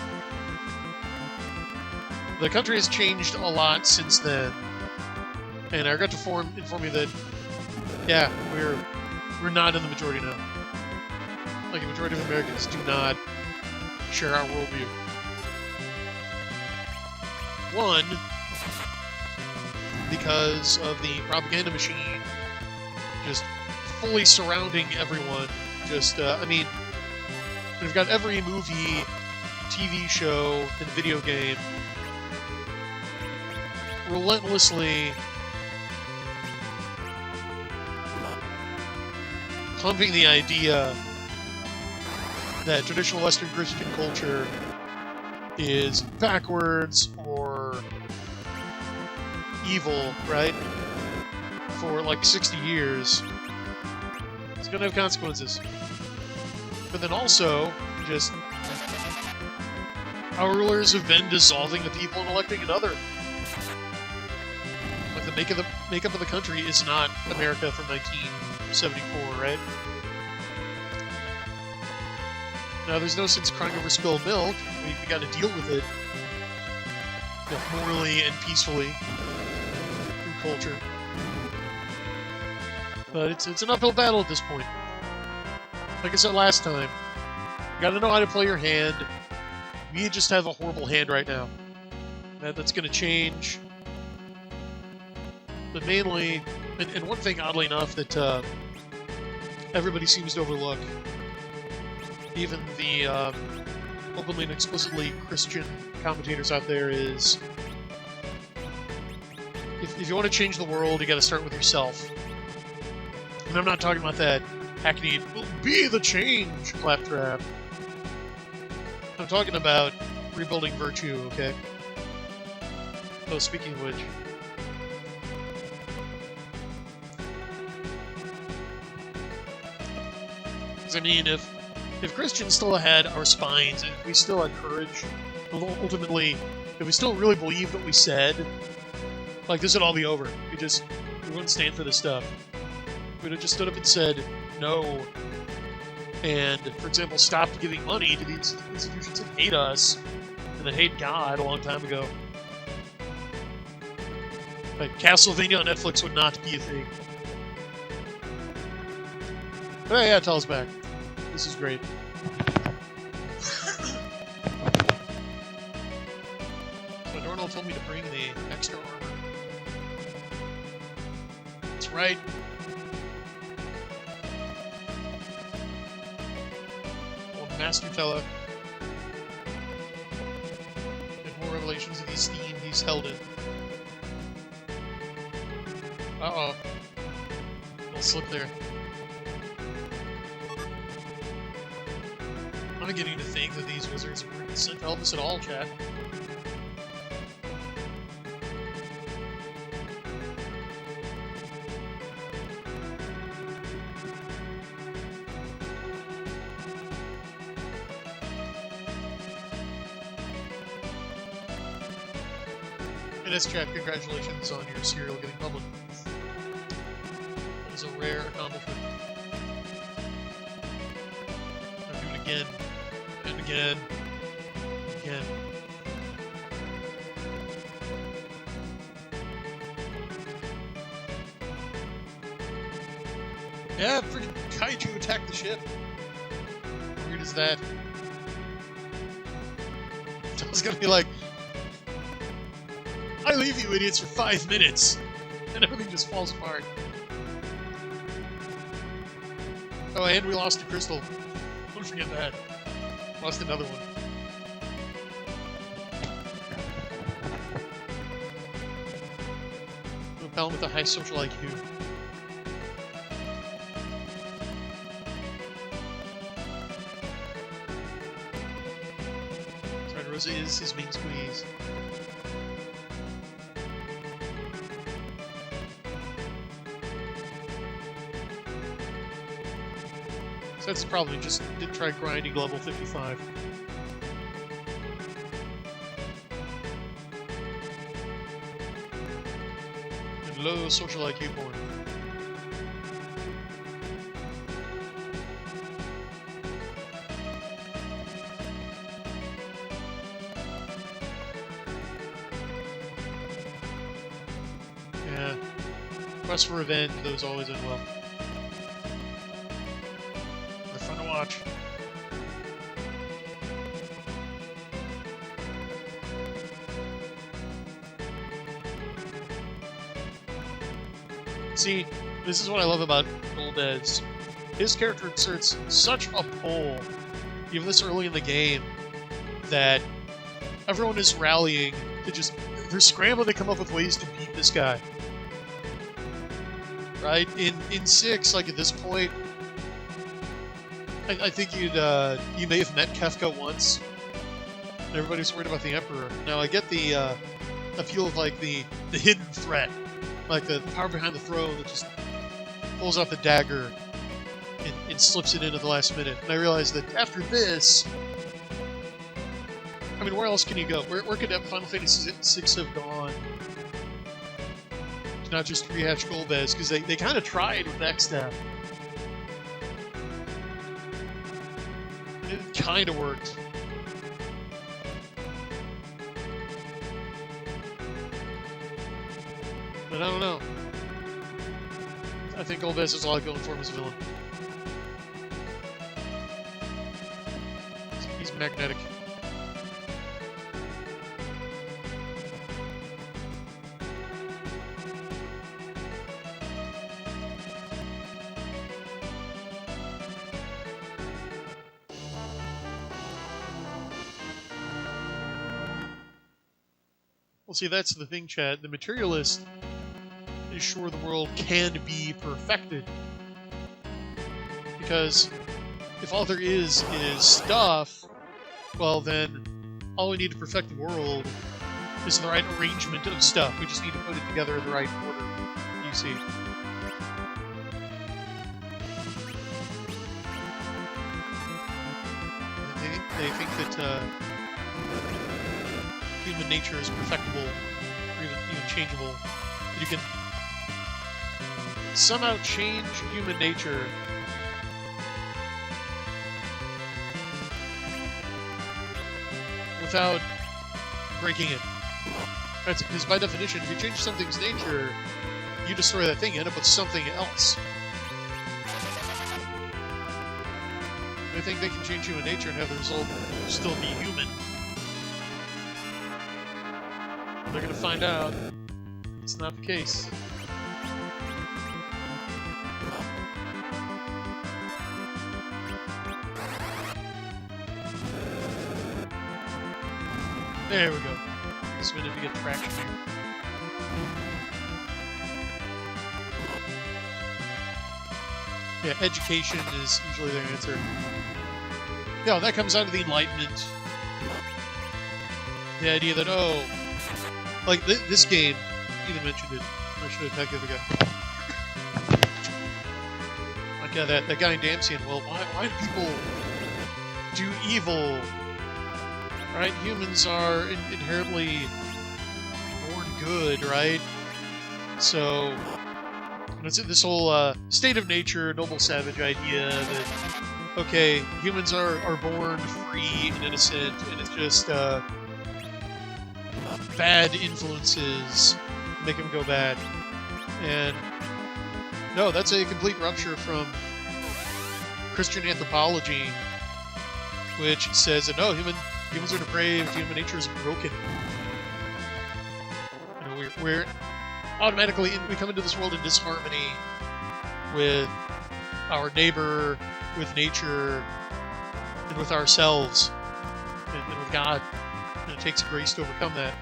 The country has changed a lot since then, and I got to inform you that, yeah, we're not in the majority now. Like, the majority of Americans do not share our worldview. One, because of the propaganda machine just fully surrounding everyone. Just, I mean, we've got every movie, TV show, and video game relentlessly pumping the idea that traditional Western Christian culture is backwards or evil, right? For like 60 years. It's gonna have consequences. But then also, just our rulers have been dissolving the people and electing another. Like the makeup of the country is not America from 1974, right? Now, there's no sense crying over spilled milk. We got to deal with it, you know, morally and peacefully through culture. But it's an uphill battle at this point. Like I said last time, you got to know how to play your hand. We just have a horrible hand right now. That's going to change. But mainly, and one thing, oddly enough, that everybody seems to overlook, even the openly and explicitly Christian commentators out there, is if you want to change the world, you got to start with yourself. And I'm not talking about that hackneyed, "will be the change" claptrap. I'm talking about rebuilding virtue, okay? Oh, speaking of which... Because, I mean, if Christians still had our spines, and if we still had courage, ultimately, if we still really believed what we said, like, this would all be over. We wouldn't stand for this stuff. We'd have just stood up and said, no. And, for example, stopped giving money to these institutions that hate us, and that hate God a long time ago. Like, Castlevania on Netflix would not be a thing. Oh yeah, tell us back. This is great. So Adorno told me to bring the extra armor. That's right. Old Master Fella. And more revelations of these themes he's held in. Uh-oh. I'll slip there. I'm beginning to think that these wizards weren't sent to help us at all, chat. And yes, chat, congratulations on your serial getting public. That is a rare accomplishment. I'll do it again. And again. Again. Yeah, pretty kaiju attacked the ship. How weird is that? I was gonna be like, I leave you idiots for 5 minutes, and everything just falls apart. Oh, and we lost a crystal. Don't forget that. Lost another one. A Paladin with a high social IQ. Sorry, Rosa is his main squeeze. So that's probably just did try grinding level 55. And low social IQ porn. Yeah. Quest for revenge, those always end well. Watch. See, this is what I love about Golbez. His character exerts such a pull, even this early in the game, that everyone is rallying to just... They're scrambling to come up with ways to beat this guy. Right? In 6, like at this point, I think you may have met Kefka once. And everybody's worried about the Emperor. Now I get the feel of like the hidden threat, like the power behind the throne that just pulls out the dagger and slips it in at the last minute. And I realize that after this, I mean, where else can you go? Where could that Final Fantasy VI have gone? To not just rehash Golbez, because they kind of tried with X-Step. It kind of worked. But I don't know. I think Golbez is all going for him as a villain. He's magnetic. Well, see, that's the thing, Chad. The materialist is sure the world can be perfected, Because if all there is stuff, well then all we need to perfect the world is the right arrangement of stuff. We just need to put it together in the right order, you see. They think that human nature is perfectible, or even changeable. That you can somehow change human nature without breaking it. That's because by definition, if you change something's nature, you destroy that thing, you end up with something else. They think they can change human nature and have the result still be human. They're going to find out it's not the case. There we go. Just a minute to get traction here. Yeah, education is usually their answer. Yeah, that comes out of the Enlightenment. The idea that, oh, like this game, Ethan mentioned it. I should attack the other guy. Like, yeah, that guy in Damsian, well, why do people do evil? Right? Humans are inherently born good, right? So, it's this whole state of nature, noble savage idea that, okay, humans are born free and innocent, and it's just bad influences make them go bad. And no, that's a complete rupture from Christian anthropology, which says that no, humans are depraved, human nature is broken. You know, we're automatically we come into this world in disharmony with our neighbor, with nature, and with ourselves, and with God. And it takes grace to overcome that.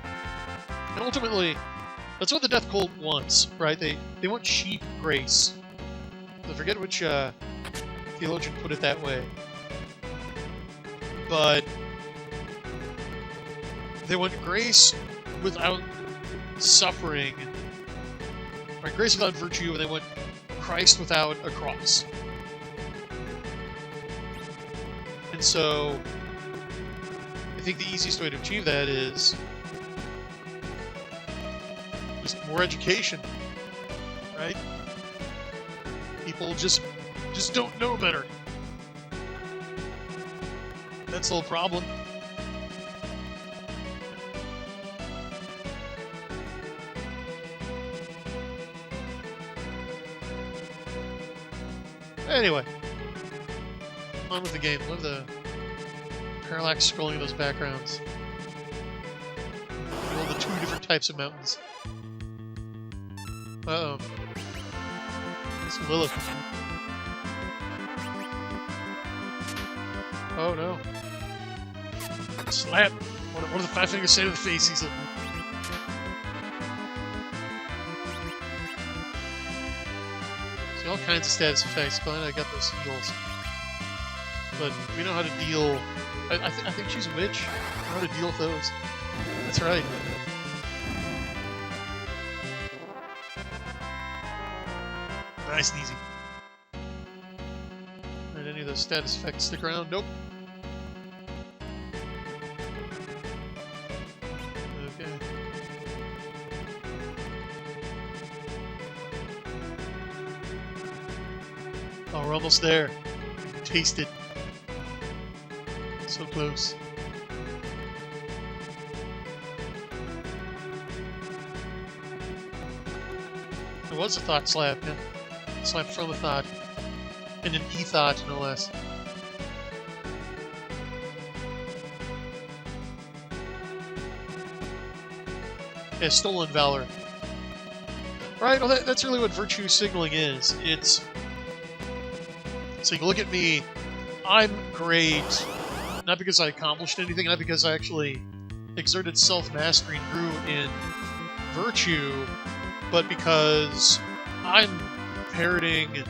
And ultimately, that's what the Death Cult wants, right? They want cheap grace. I forget which theologian put it that way. But they want grace without suffering. Right? Grace without virtue, and they want Christ without a cross. And so, I think the easiest way to achieve that is just more education, right? People just don't know better. That's the whole problem. Anyway, on with the game. Love the parallax scrolling of those backgrounds. All the two different types of mountains. Uh-oh. It's Lilith. Oh no. Slap! What do the five fingers say to the face easel? See, all kinds of status effects. Glad I got those heals. But we know how to deal... I think she's a witch. I know how to deal with those. That's right. Nice and easy. Did any of those status effects stick around? Nope. Okay. Oh, we're almost there. Taste it. So close. There was a thought slap, yeah. Slap from a thought. And an e-thought, no less. Yeah, stolen valor. Right, well that's really what virtue signaling is. It's like, look at me, I'm great. Not because I accomplished anything, not because I actually exerted self-mastery and grew in virtue, but because I'm parroting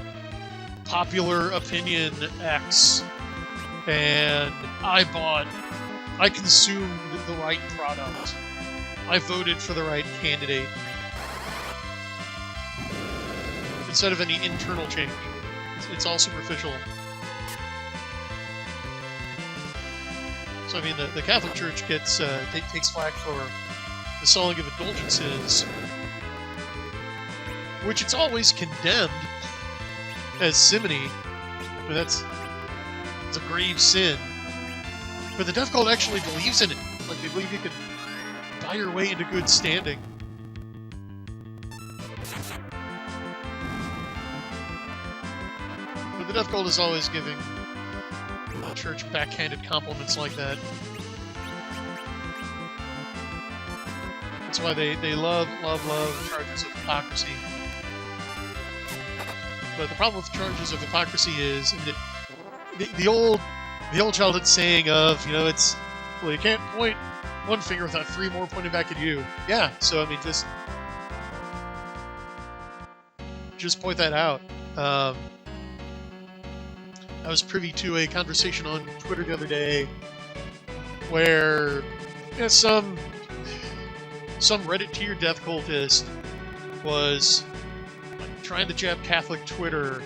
popular opinion X, and I consumed the right product. I voted for the right candidate. Instead of any internal change. It's all superficial. So, I mean, the Catholic Church takes flack for the selling of indulgences, which it's always condemned as simony. I mean, it's a grave sin. But the Death Cult actually believes in it. Like, they believe you can buy your way into good standing. But the Death Cult is always giving the church backhanded compliments like that. That's why they love charges of hypocrisy. But the problem with charges of hypocrisy is that the old childhood saying of, you can't point one finger without three more pointing back at you. Yeah, so I mean, just point that out. I was privy to a conversation on Twitter the other day where some Reddit tier death cultist was trying to jab Catholic Twitter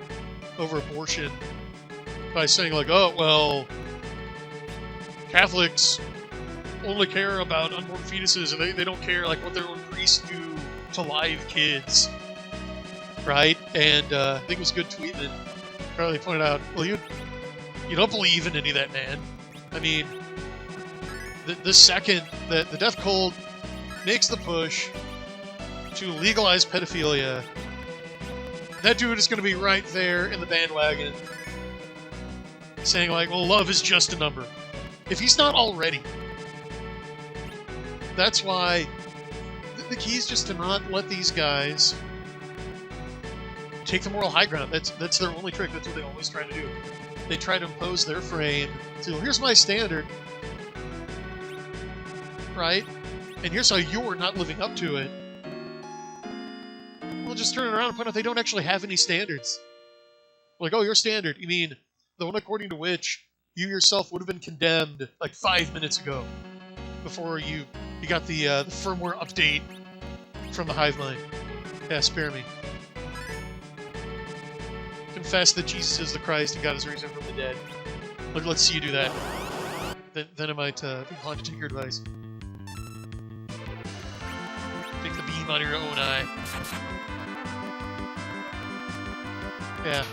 over abortion by saying, like, oh, well, Catholics only care about unborn fetuses, and they don't care, like, what their own priests do to live kids, right? And I think it was a good tweet that Charlie pointed out, well, you don't believe in any of that, man. I mean, the second that the Death Cult makes the push to legalize pedophilia, that dude is going to be right there in the bandwagon saying, like, well, love is just a number. If he's not already. That's why the key is just to not let these guys take the moral high ground. That's their only trick. That's what they always try to do. They try to impose their frame. So here's my standard, right? And here's how you're not living up to it. Well, just turn it around and point out they don't actually have any standards. Like, oh, your standard. You mean the one according to which you yourself would have been condemned like 5 minutes ago before you got the firmware update from the hive mind. Yeah, spare me. Confess that Jesus is the Christ and God is raised him from the dead. Let's see you do that. Then I might be inclined to take your advice. Take the beam out of your own eye. Yeah.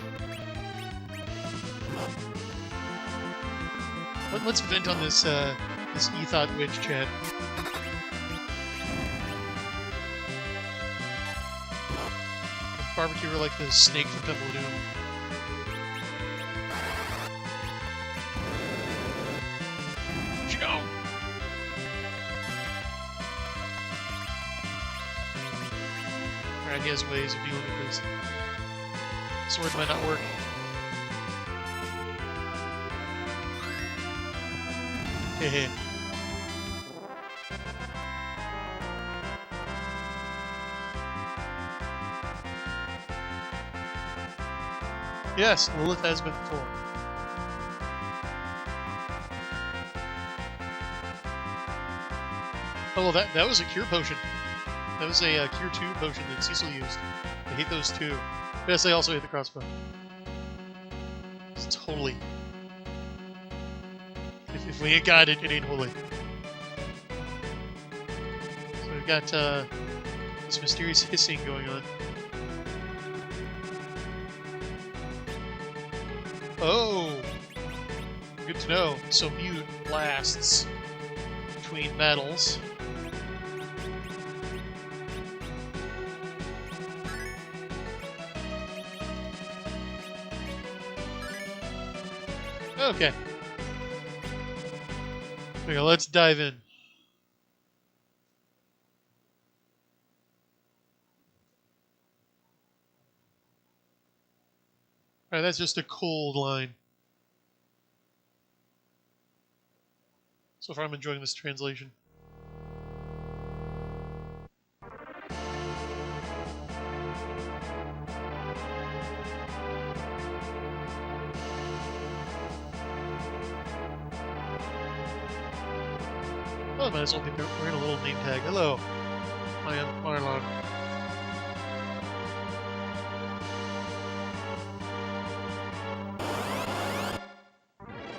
Let's vent on this Ethot Witch chat. Barbecue her like the snake from Temple of Doom. Where'd you go? Alright, he has ways of dealing with this. Sword might not work. Hehe. Yes, Lilith has been before. Oh, well, that was a cure potion. That was a cure 2 potion that Cecil used. I hate those too. Yes, I also hate the crossbow. It's holy. If we ain't got it, it ain't holy. So we've got this mysterious hissing going on. Oh! Good to know. So mute lasts between battles. Okay. Okay, let's dive in. Alright, that's just a cold line. So far I'm enjoying this translation. I might as well be wearing a little name tag. Hello, I am Marlon.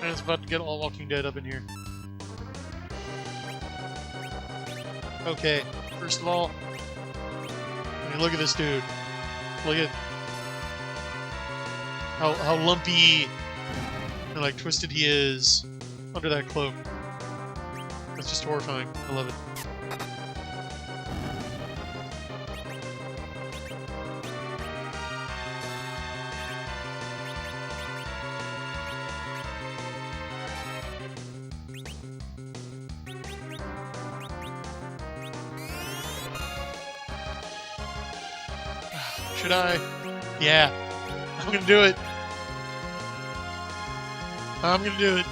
And it's about to get all Walking Dead up in here. Okay, first of all, I mean, look at this dude. Look at how lumpy and like twisted he is under that cloak. It's just horrifying. I love it. Should I? Yeah. I'm gonna do it. I'm gonna do it.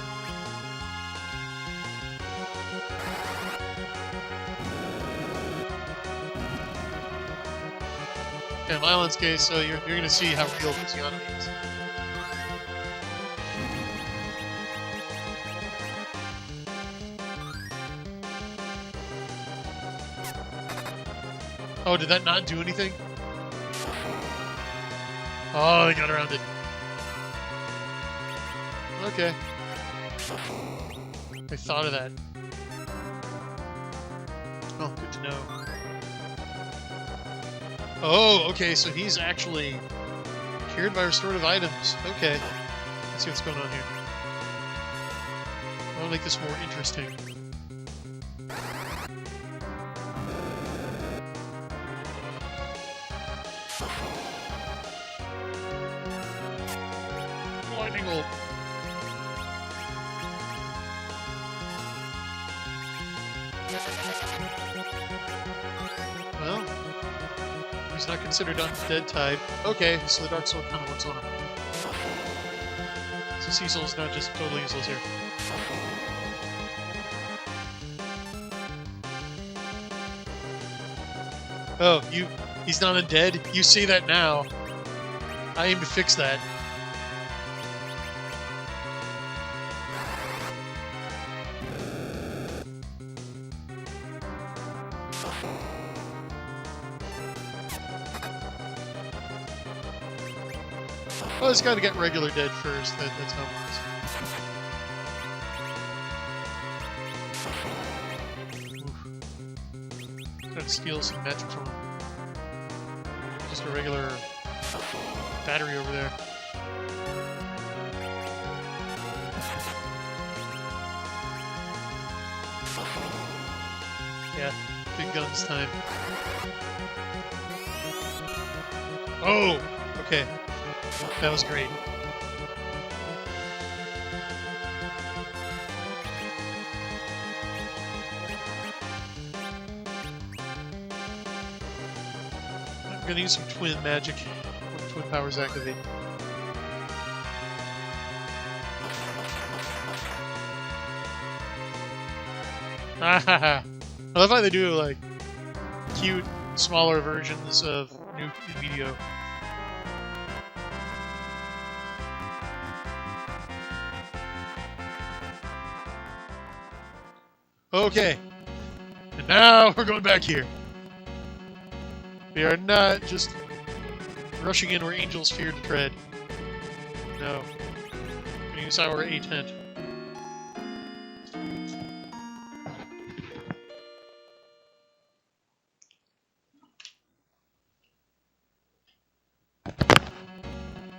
Yeah, in Mylan's case, so you're gonna see how real physiognomy is. Oh, did that not do anything? Oh, they got around it. Okay. I thought of that. Oh, good to know. Oh, okay, so he's actually cured by restorative items. Okay. Let's see what's going on here. I want to make this more interesting. Lightning bolt. Well, he's not considered undead type. Okay, so the Dark Sword kind of works on him. So Cecil's not just totally useless here. Oh, he's not undead? You see that now. I aim to fix that. Oh, it's got to get regular dead first. That's how it works. Try to steal some magic from him. Just a regular battery over there. Yeah, big guns time. Oh, okay. That was great. I'm gonna use some twin magic when twin powers activate. I love how they do like cute, smaller versions of new video. Okay, and now we're going back here. We are not just rushing in where angels fear to tread. No. We're gonna use our A-tent.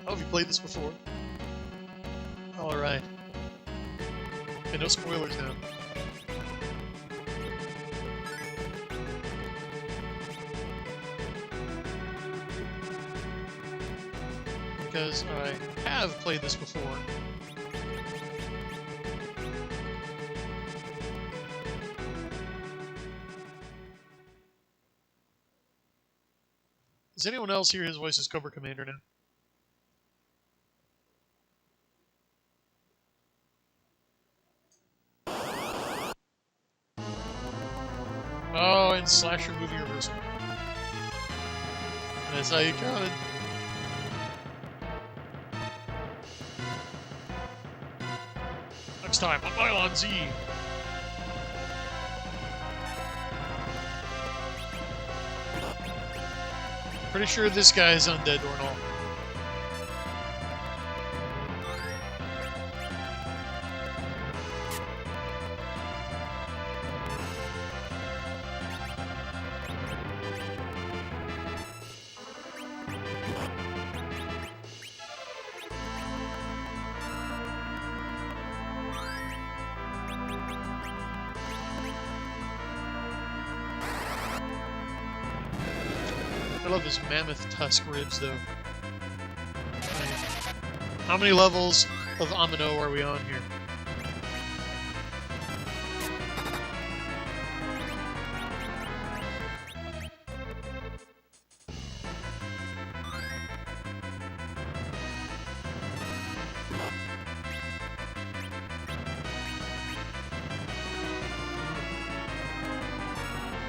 Oh, have you played this before? Alright. Okay, no spoilers now. Because I have played this before. Does anyone else hear his voice as Cobra Commander now? Oh, and slasher movie reversal. That's how you count it. Next time on Mylon Z. Pretty sure this guy is undead or not. I love his mammoth tusk ribs, though. How many levels of Amino are we on here?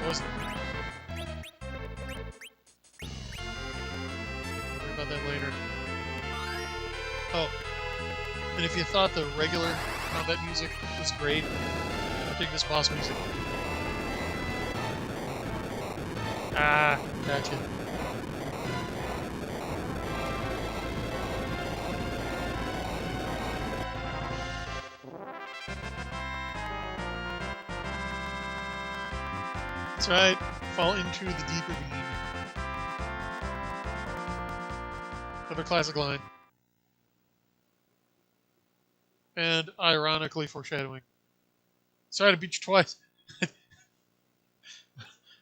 Wasn't. Worry about that later. Oh, and if you thought the regular combat music was great, I think this boss music. Ah, gotcha. That's right, fall into the deeper beam. Another classic line. And ironically foreshadowing. Sorry to beat you twice.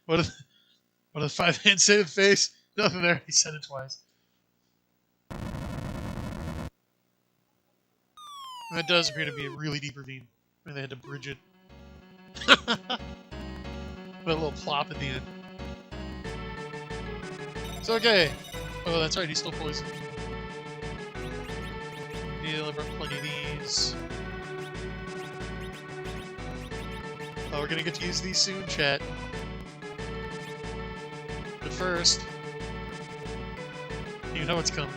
What did the 5-hand say to the face? Nothing there. He said it twice. And that does appear to be a really deep ravine. I mean, they had to bridge it. Put a little plop at the end. It's okay. Oh, that's right. He's still poisoned. Need to deliver plenty of these. Oh, we're gonna get to use these soon, chat. But first, you know what's coming.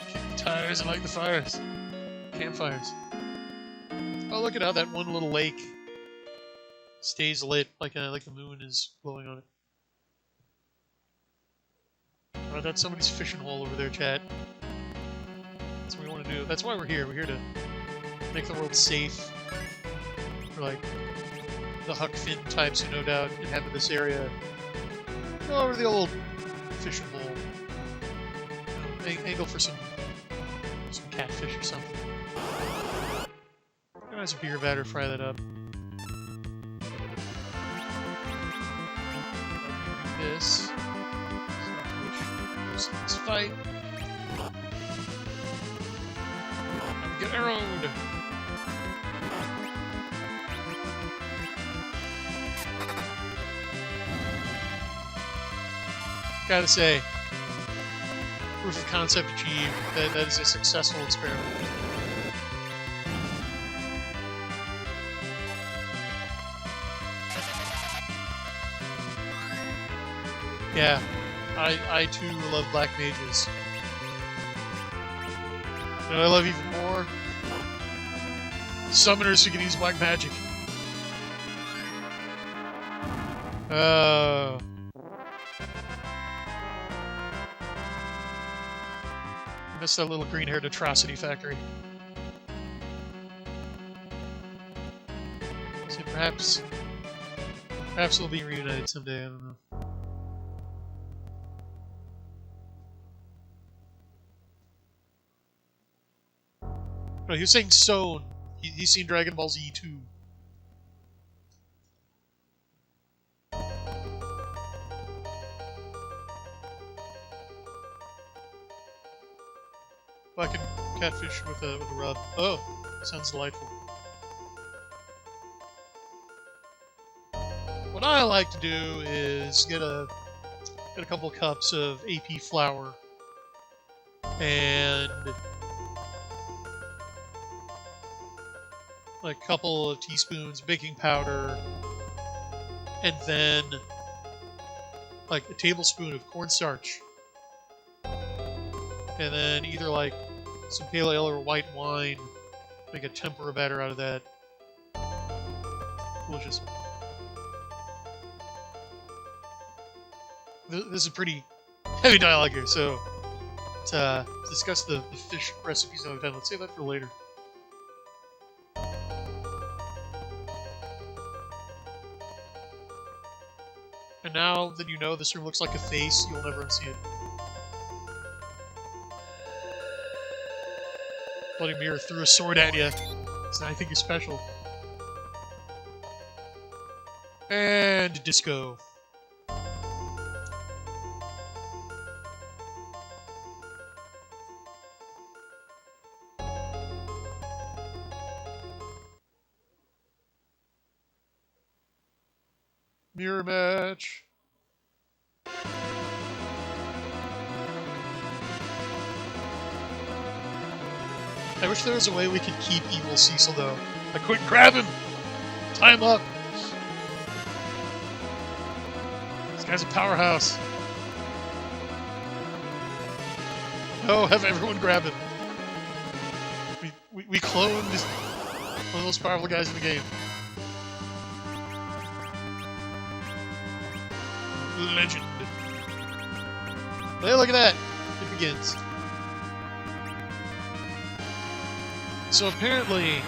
Kick the tires and light the fires. Campfires. Oh, look at how that one little lake stays lit, like the moon is glowing on it. Oh, that's somebody's fishing hole over there, chat. That's what we want to do. That's why we're here. We're here to make the world safe for, like, the Huck Finn types who no doubt inhabit this area. Go over the old fishing hole. You know, angle for some catfish or something. Organize a beer vat or fry that up. This. Let's fight. I'm getting arrowed. Gotta say, proof of concept achieved. That is a successful experiment. Yeah, I too love black mages. And I love even more summoners who can use black magic. Oh. I missed that little green-haired atrocity factory. So perhaps we'll be reunited someday, I don't know. No, he was saying Sown. He's seen Dragon Ball Z too. Black and catfish with a rub. Oh, sounds delightful. What I like to do is get a couple cups of AP flour and like a couple of teaspoons baking powder, and then like a tablespoon of cornstarch, and then either like some pale ale or white wine, make a tempura batter out of that. Delicious. this is pretty heavy dialogue here, so to discuss the fish recipes another time. Let's save that for later. And now that you know this room looks like a face, you'll never unsee it. Bloody Mirror threw a sword at you, so I think you're special. And disco. Mirror match. I wish there was a way we could keep evil Cecil, though. I couldn't grab him! Tie him up! This guy's a powerhouse. No, have everyone grab him. We cloned one of the most powerful guys in the game. Legend. Hey, look at that! It begins. So apparently...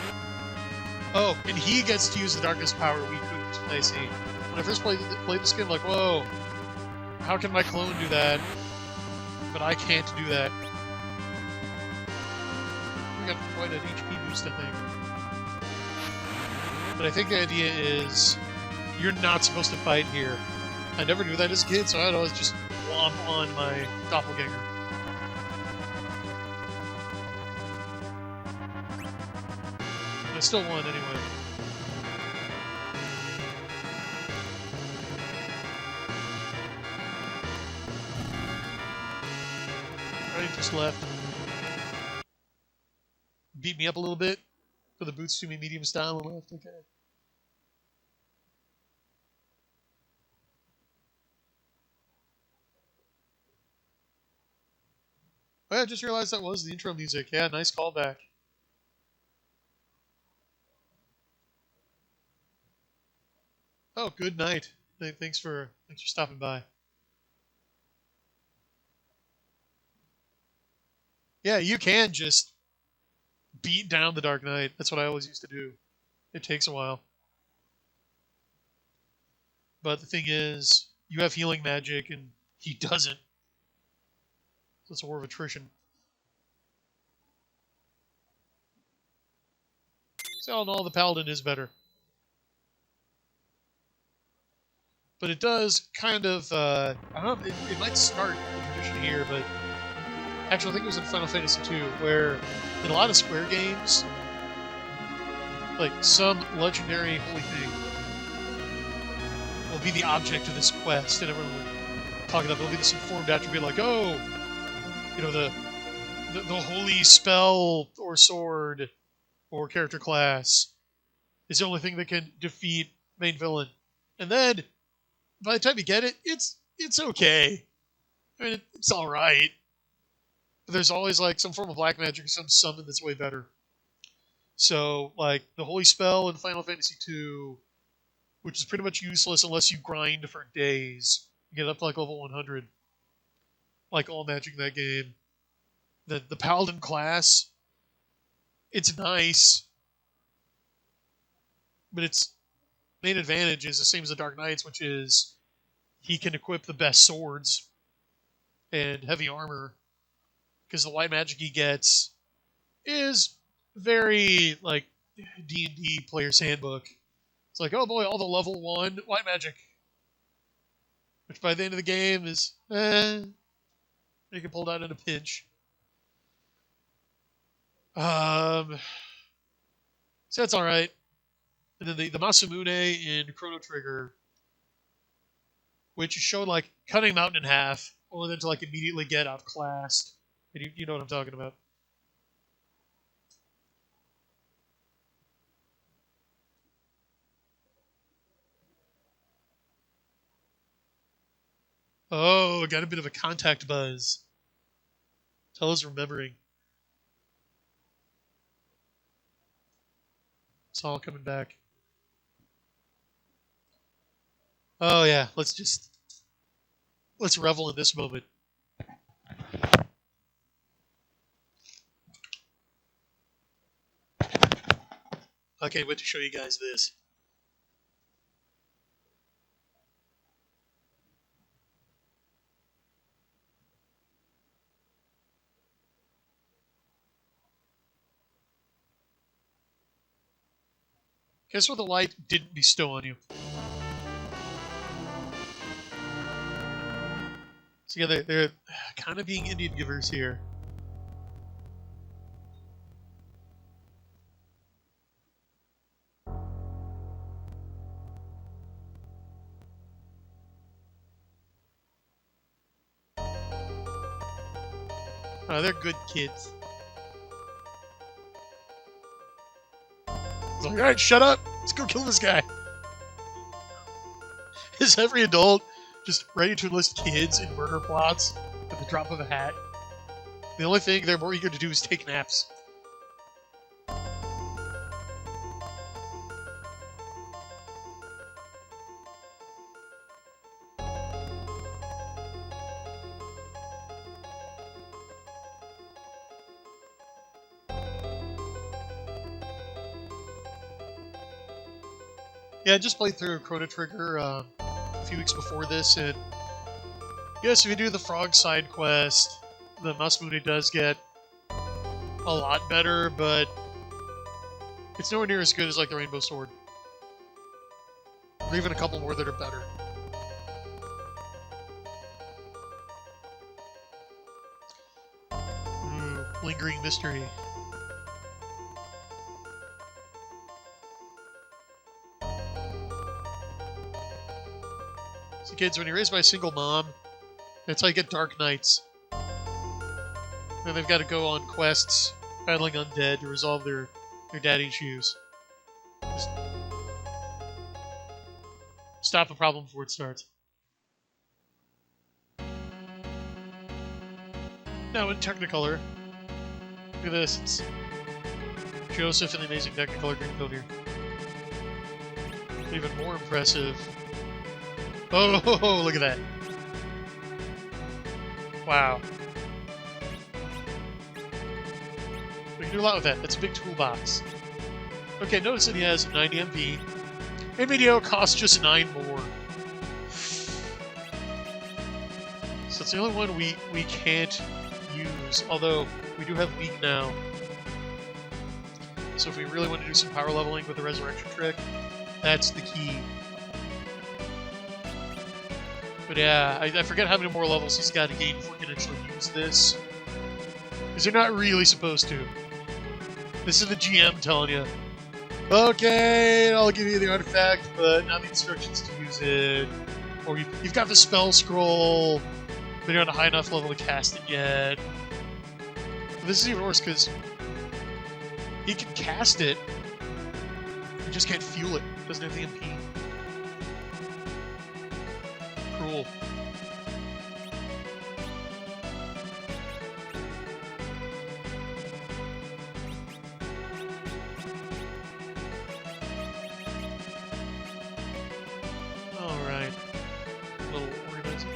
Oh, and he gets to use the darkness power we couldn't, I see. When I first played this game, I'm like, whoa, how can my clone do that? But I can't do that. We got quite an HP boost, I think. But I think the idea is, you're not supposed to fight here. I never knew that as a kid, so I'd always just womp on my doppelganger. I still won anyway. Right, just left. Beat me up a little bit for the boots to me medium style and left. Okay. Oh, yeah, I just realized that was the intro music. Yeah, nice callback. Oh, good night. Thanks for stopping by. Yeah, you can just beat down the Dark Knight. That's what I always used to do. It takes a while. But the thing is, you have healing magic and he doesn't. So it's a war of attrition. So all in all, the Paladin is better. But it does kind of, I don't know, it might start the tradition here, but actually I think it was in Final Fantasy II, where in a lot of Square games, like some legendary holy thing will be the object of this quest, and everyone will talk about, there'll be this informed attribute like, oh, you know, the holy spell or sword or character class is the only thing that can defeat main villain. And then, by the time you get it, it's okay. I mean, it's alright. But there's always, like, some form of black magic or some summon that's way better. So, like, the holy spell in Final Fantasy II, which is pretty much useless unless you grind for days. You get up to, like, level 100. Like all magic in that game. The Paladin class, it's nice, but its main advantage is the same as the Dark Knight's, which is he can equip the best swords and heavy armor, because the white magic he gets is very, like, D&D player's handbook. It's like, oh boy, all the level 1 white magic, which by the end of the game is, you can pull it out in a pinch. So that's alright. And then the Masamune in Chrono Trigger, which showed, like, cutting a mountain in half, only then to, like, immediately get outclassed. And you know what I'm talking about. Oh, got a bit of a contact buzz. Tella's remembering. It's all coming back. Let's revel in this moment. I can't wait to show you guys this. Guess what the light didn't bestow on you? So yeah, they're kind of being Indian givers here. They're good kids. It's like, alright, shut up! Let's go kill this guy! Is every adult just ready to enlist kids in murder plots at the drop of a hat? The only thing they're more eager to do is take naps. Yeah, I just played through Chrono Trigger a few weeks before this, and yes, if you do the frog side quest, the Masamune does get a lot better, but it's nowhere near as good as like the Rainbow Sword. Or even a couple more that are better. Ooh, lingering mystery. So kids, when you're raised by a single mom, that's how you get Dark Knights. And they've got to go on quests, battling undead to resolve their daddy issues. Just stop the problem before it starts. Now in Technicolor, look at this. It's Joseph in the amazing Technicolor Dreamcoat here. Even more impressive. Oh, look at that. Wow. We can do a lot with that. That's a big toolbox. Okay, notice that he has 90 MP. And video costs just 9 more. So it's the only one we can't use, although we do have weak now. So if we really want to do some power leveling with the resurrection trick, that's the key. But yeah, I forget how many more levels he's got to gain before we can actually use this. Because you're not really supposed to. This is the GM telling you, okay, I'll give you the artifact, but not the instructions to use it. Or you've got the spell scroll, but you're not a high enough level to cast it yet. But this is even worse because he can cast it, he just can't fuel it. Doesn't have the MP. Cruel. Alright. A little organizing.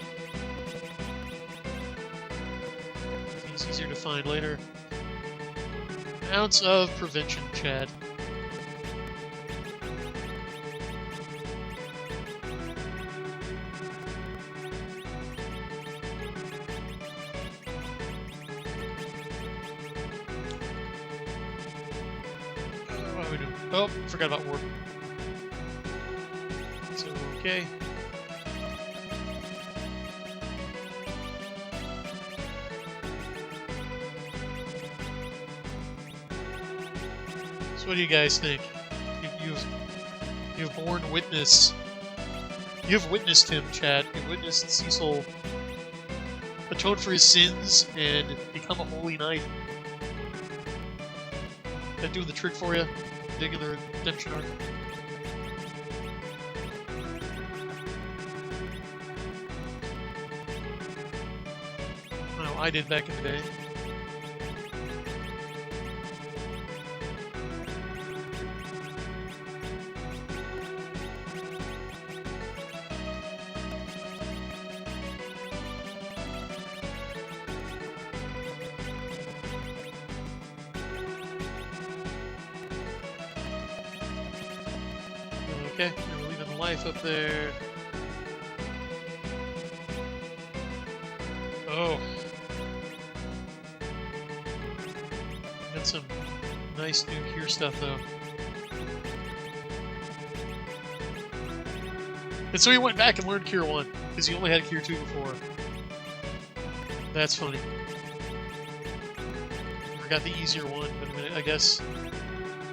Things easier to find later. An ounce of prevention, Chad. Oh, forgot about warp. So, okay. So what do you guys think? You've borne witness. You've witnessed him, Chad. You've witnessed Cecil atone for his sins and become a holy knight. That doing the trick for you? Digging the redemption arc. I did back in the day. Okay, and we're leaving the life up there. Oh. Got some nice new cure stuff, though. And so he went back and learned Cure 1, because he only had Cure 2 before. That's funny. Forgot the easier one, but I guess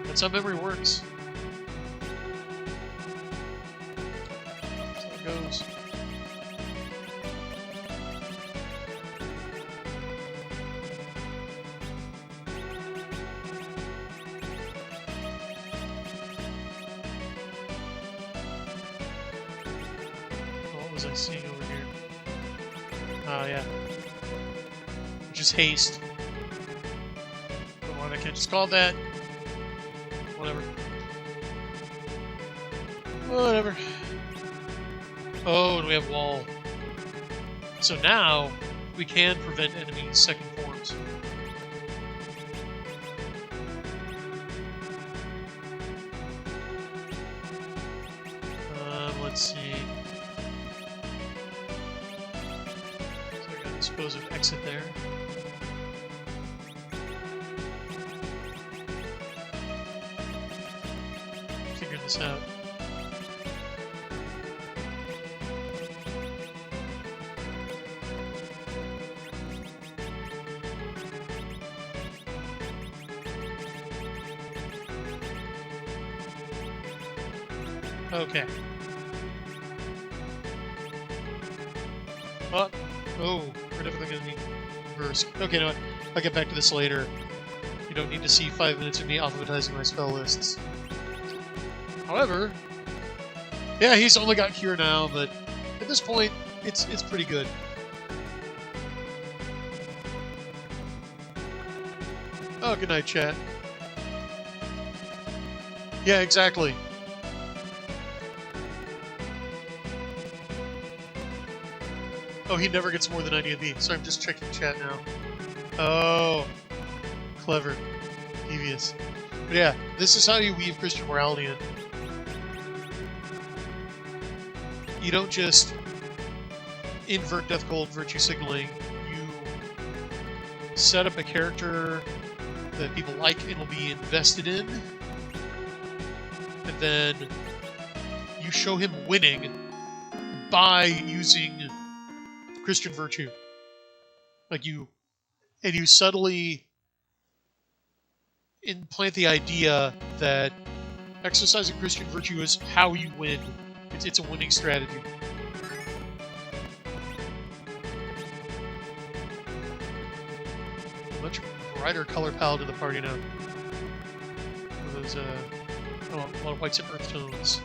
that's how memory works. That's how it goes. What was I seeing over here? Oh, yeah. Which is haste. I can't just call that. Whatever. Whatever. Oh, and we have wall. So now we can prevent enemies' second forms. Let's see. So I got an explosive exit there. This out. Okay. Oh, we're definitely going to need reverse. Okay, no, I'll get back to this later. You don't need to see 5 minutes of me alphabetizing my spell lists. However, yeah, he's only got Cure now, but at this point, it's pretty good. Oh, good night, chat. Yeah, exactly. Oh, he never gets more than any of these. So I'm just checking chat now. Oh, clever, devious. But yeah, this is how you weave Christian morality in. You don't just invert death gold virtue signaling. You set up a character that people like and will be invested in, and then you show him winning by using Christian virtue. You subtly implant the idea that exercising Christian virtue is how you win. It's a winning strategy. A much brighter color palette in the party now. Those, a lot of whites and earth tones.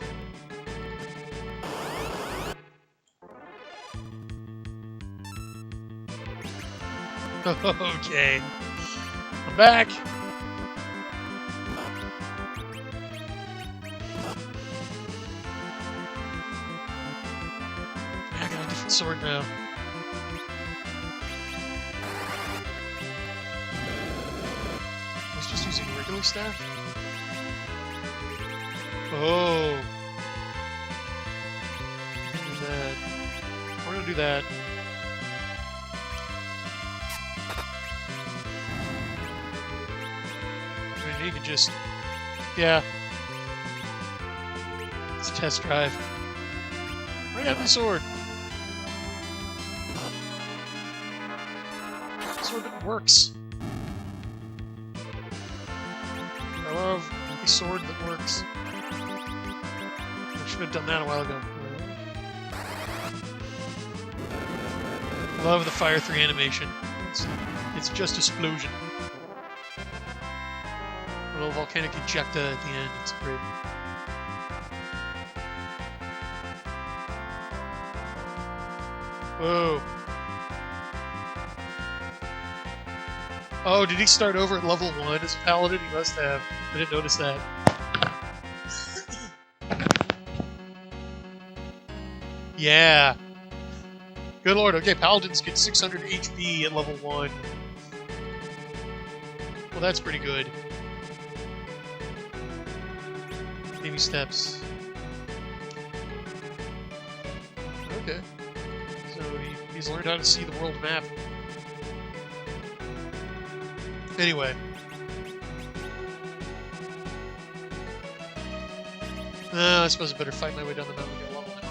Okay. I'm back! Sword now. I was just using regular staff? Oh. Do that. We're gonna do that. I mean, you can just... Yeah. It's a test drive. Bring out the sword. Sword that works. I love a sword that works. I should have done that a while ago. I love the Fire 3 animation. It's just explosion. A little volcanic ejecta at the end. It's great. Whoa. Oh, did he start over at level 1 as a Paladin? He must have. I didn't notice that. Yeah. Good lord. Okay, Paladins get 600 HP at level 1. Well, that's pretty good. Baby steps. okay. So he's learned how to see the world map. Anyway. I suppose I better fight my way down the mountain and get a level now.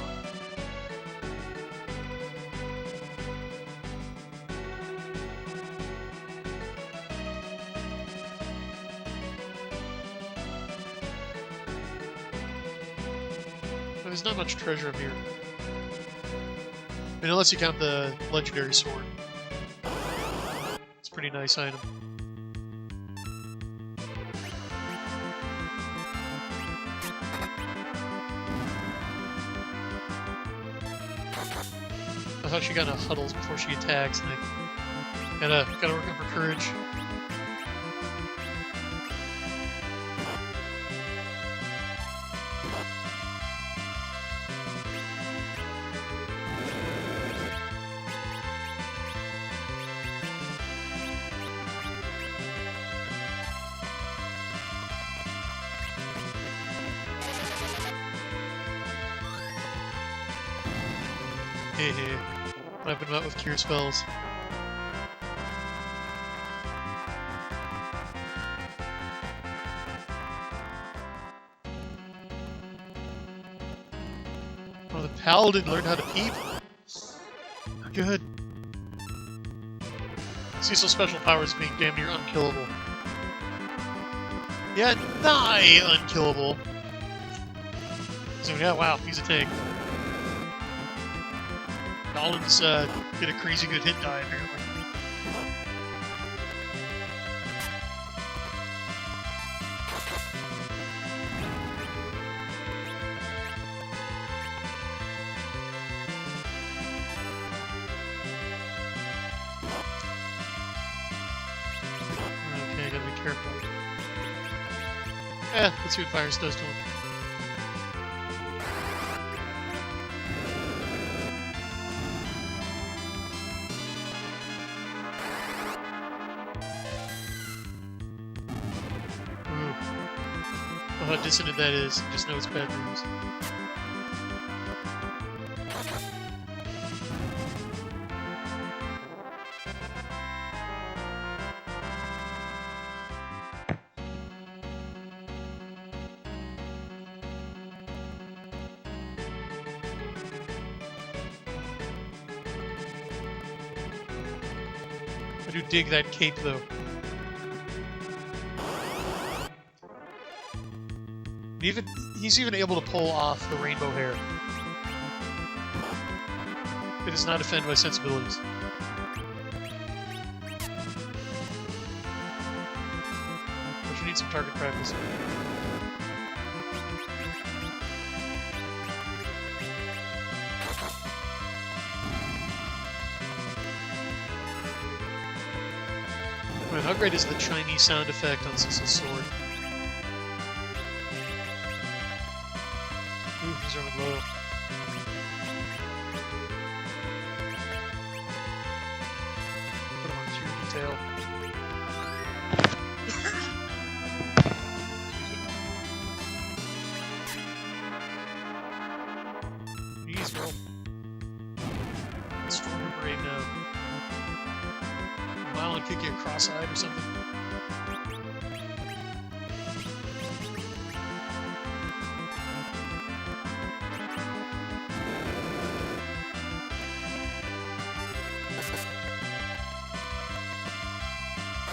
There's not much treasure up here. I mean, unless you count the legendary sword. It's a pretty nice item. I thought she got enough huddles before she attacks, and I gotta work on her courage. Hey. I've been met with cure spells. Oh, the Paladin learned how to peep? Good. Cecil's special powers being damn near unkillable. Yeah, nigh unkillable. So yeah, wow, he's a tank. Paladin's get a crazy good hit die, apparently. Okay, gotta be careful. Let's see what Virus does to him. How dissonant that is, just know it's bad news. I do dig that cape, though. He's even able to pull off the rainbow hair. It does not offend my sensibilities. I should need some target practice. Man, how great is the Chinese sound effect on Cecil's sword? Ooh, he's running low. Put him on sheer detail. Jeez, bro. Stronger brain now. Mile and kick you cross-eyed or something.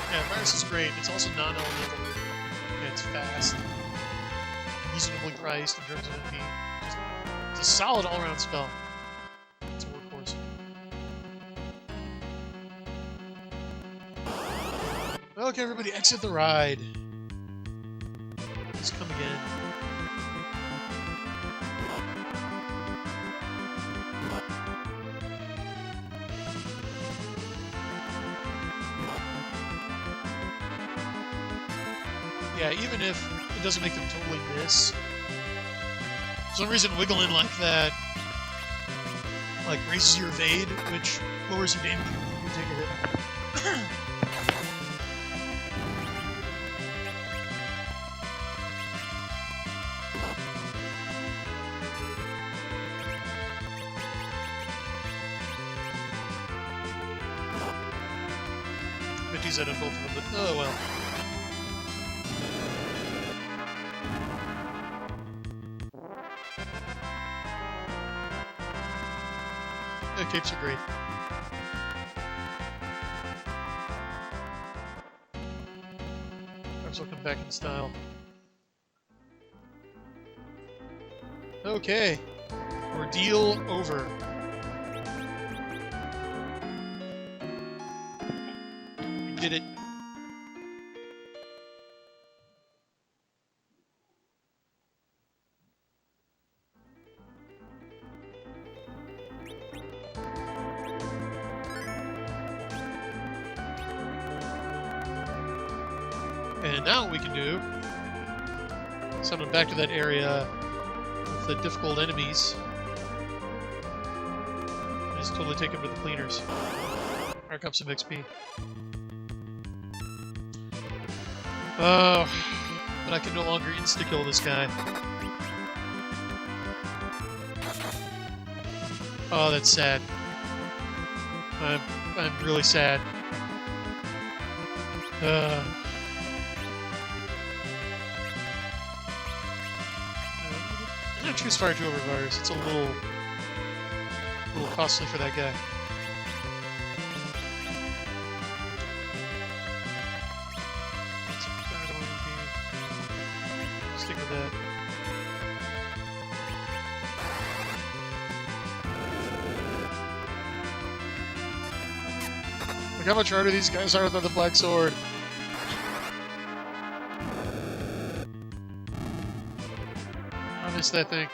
Yeah, Virus is great. It's also non-elemental. And it's fast. Reasonably priced in terms of it being just... It's a solid all-around spell. It's a workhorse. Okay, everybody, exit the ride. Let's come again. Yeah, even if it doesn't make them totally miss, for some reason wiggling like that like raises your evade, which lowers your damage when you take a hit. diffuse that on both of them, but oh well. The capes are great. Perhaps I'll come back in style. Okay. Ordeal over. We did it. And now what we can do, send them back to that area with the difficult enemies. Just totally take them to the cleaners. Rack up some XP. Oh, but I can no longer insta-kill this guy. Oh, that's sad. I'm really sad. I'm gonna choose Fire 2 over Virus. It's a little costly for that guy. Stick with that. Look how much harder these guys are without the Black Sword. I missed that thing.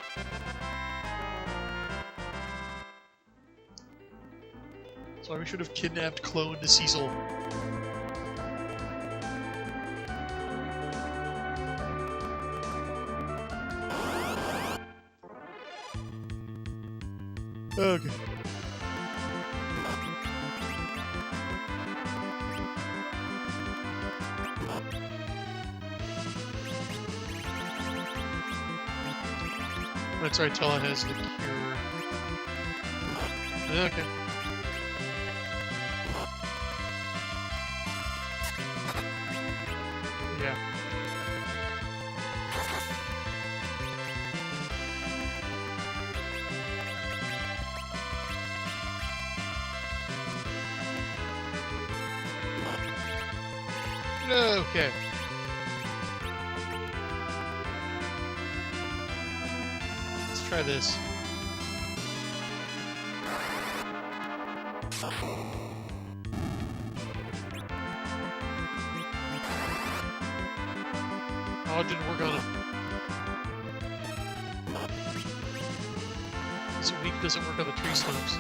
That's why we should have kidnapped, cloned Cecil. Okay. That's right, Tella has the cure. Okay. Yeah. Okay. Let's try this. Oh, it didn't work on him. This weak doesn't work on the tree stumps.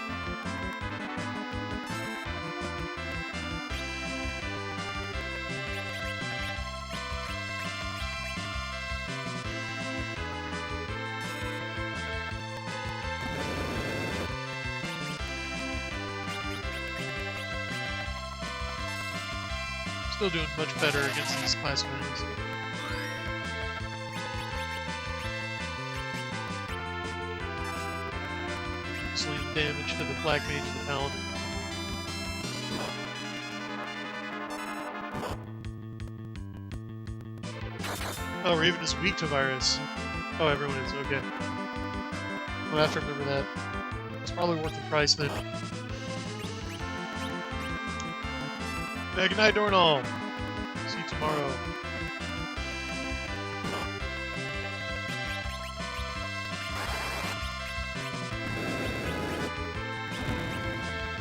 Still doing much better against these classic enemies. Sleep damage to the Black Mage and the Paladin. Oh, Raven is weak to virus. Oh, everyone is, okay. I'll have to remember that. It's probably worth the price then. Good night, Dornall. See you tomorrow.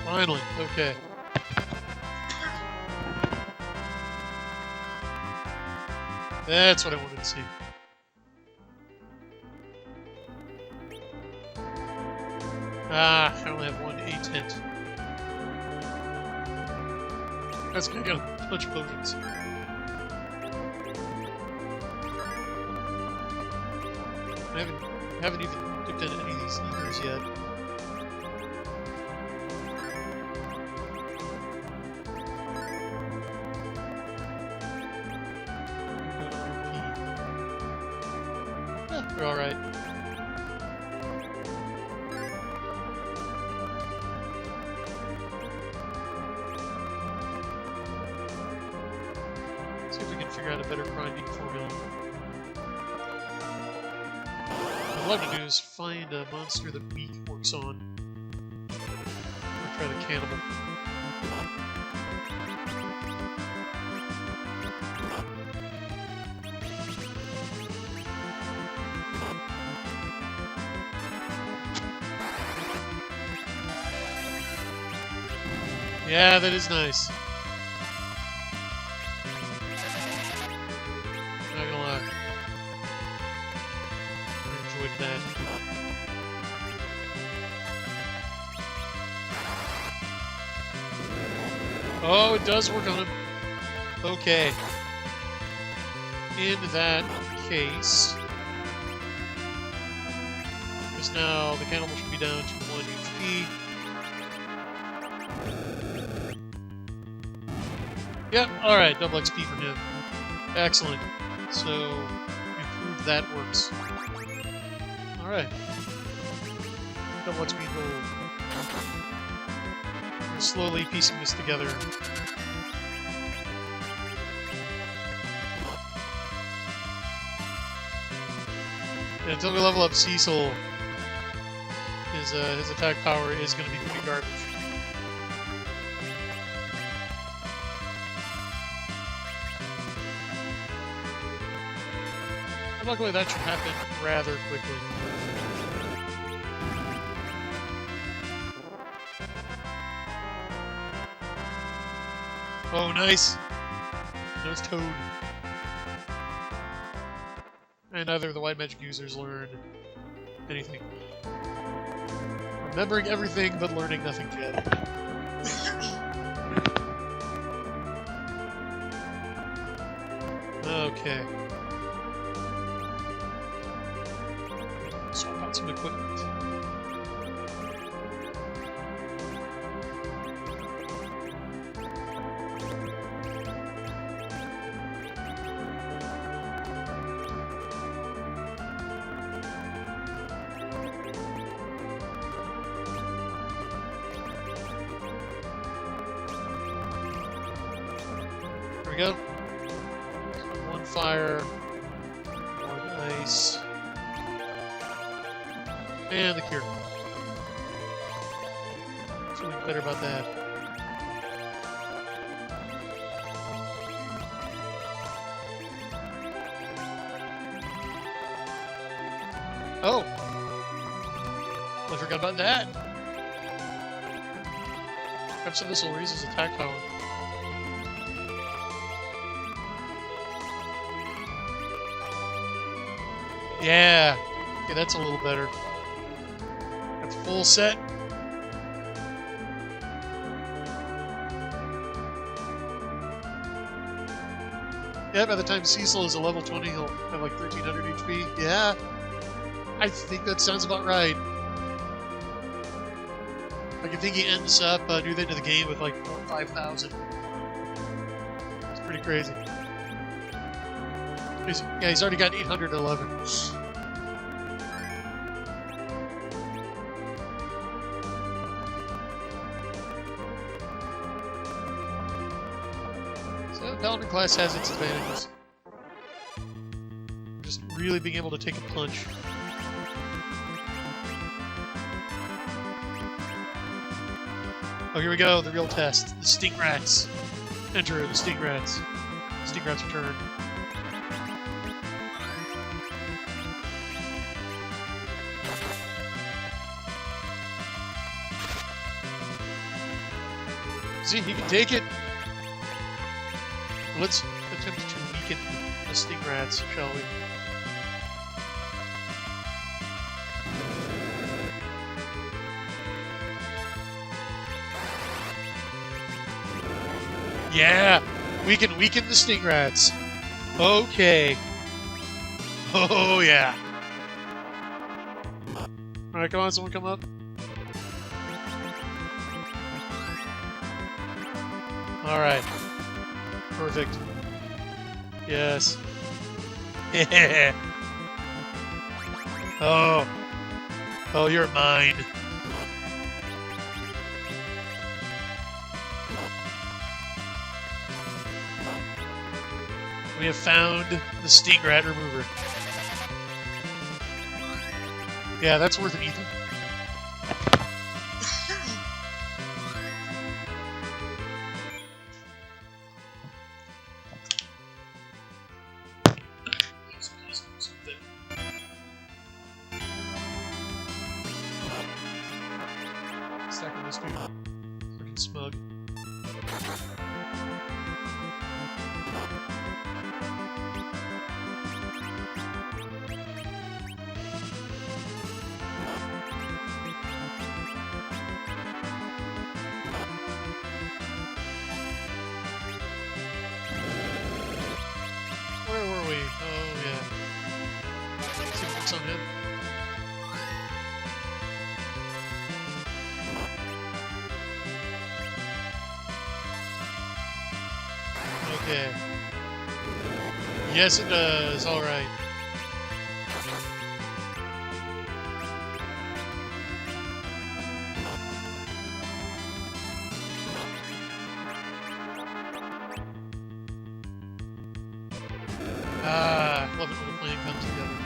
Finally, okay. That's what I wanted to see. Ah, I only have one A-tent. That's gonna get a bunch of potions. I haven't even looked at any of these eaters yet. Yeah, they're alright. figure out a better grinding formula. What I'd love to do is find a monster that Geek works on. Or try the cannibal. Yeah, that is nice. Not gonna lie. I enjoyed that. Oh, it does work on him. Okay. In that case, because now the cannibal should be down to 1 HP. Yep, alright, double XP for him. Excellent. So, we proved that works. Alright. Double XP gold. We're slowly piecing this together. And until we level up Cecil, his attack power is going to be pretty garbage. Luckily, that should happen rather quickly. Oh, nice! Nose Toad. And neither of the white magic users learn anything. Remembering everything, but learning nothing yet. Okay. Swap out some equipment. There we go. One fire, one ice. And the cure. Feeling better about that. Oh! I forgot about that. Perhaps this will raise his attack power. Yeah! Okay, that's a little better. Full set. Yeah, by the time Cecil is a level 20, he'll have like 1300 HP. Yeah, I think that sounds about right. Like, I think he ends up near the end of the game with like 4,000 or 5,000. It's pretty crazy. He's already got 811. Paladin class has its advantages. Just really being able to take a punch. Oh, here we go, the real test. The Sting Rats. Enter the Sting Rats. Sting Rats return. See, he can take it. Let's attempt to weaken the Sting Rats, shall we? Yeah! We can weaken the Sting Rats. Okay. Oh, yeah. Alright, come on, someone come up. Alright. Perfect. Yes. Yeah. Oh. Oh, you're mine. We have found the sting rat remover. Yeah, that's worth an ether. Stacking this dude. Freaking smug. Where were we? Oh, yeah. Let's see what's on him. Okay. Yes, it does. All right. Ah, love it when the plan comes together.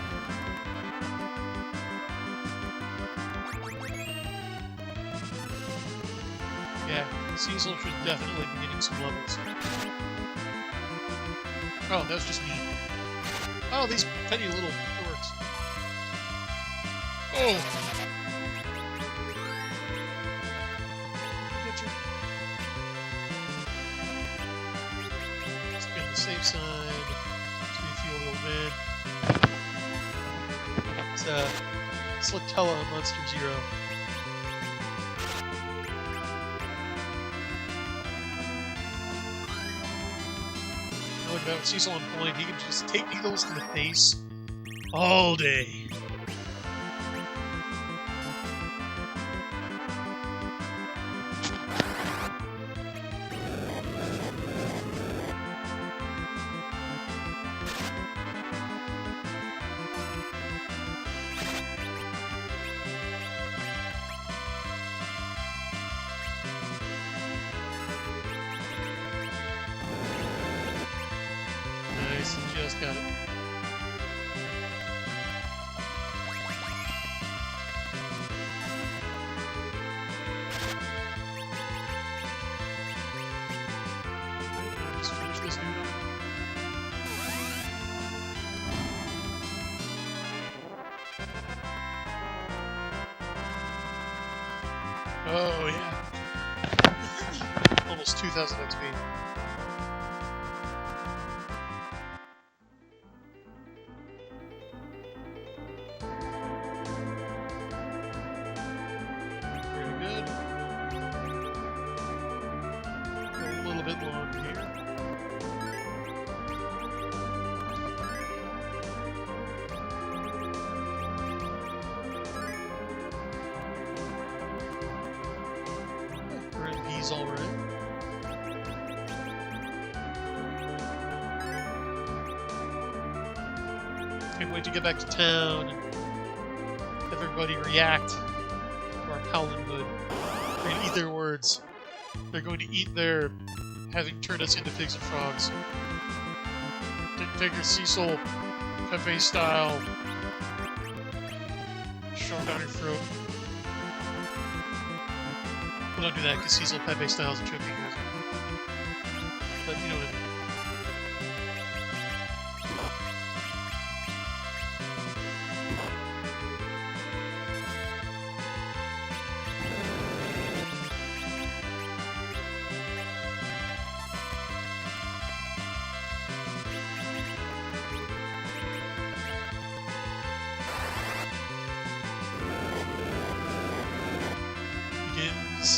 Yeah, Cecil should definitely be getting some levels. Oh, that was just me. Oh, these petty little dorks. Oh! Get you. Let's be on the safe side. Let's refuel the old man. It's Slatella on Monster Zero. About Cecil on point, he can just take needles to the face all day. Just got it. Just finish this dude up. Oh, yeah. Almost 2,000 XP. Already. Can't wait to get back to town and have everybody react to our Paladin hood. They're going to eat their words. They're going to eat their having turned us into pigs and frogs. Take your Cecil Pepe style. Shove down your throat. Well, don't do that, because Cecil Pepe style is a choking hazard. But you know what I mean. Begins.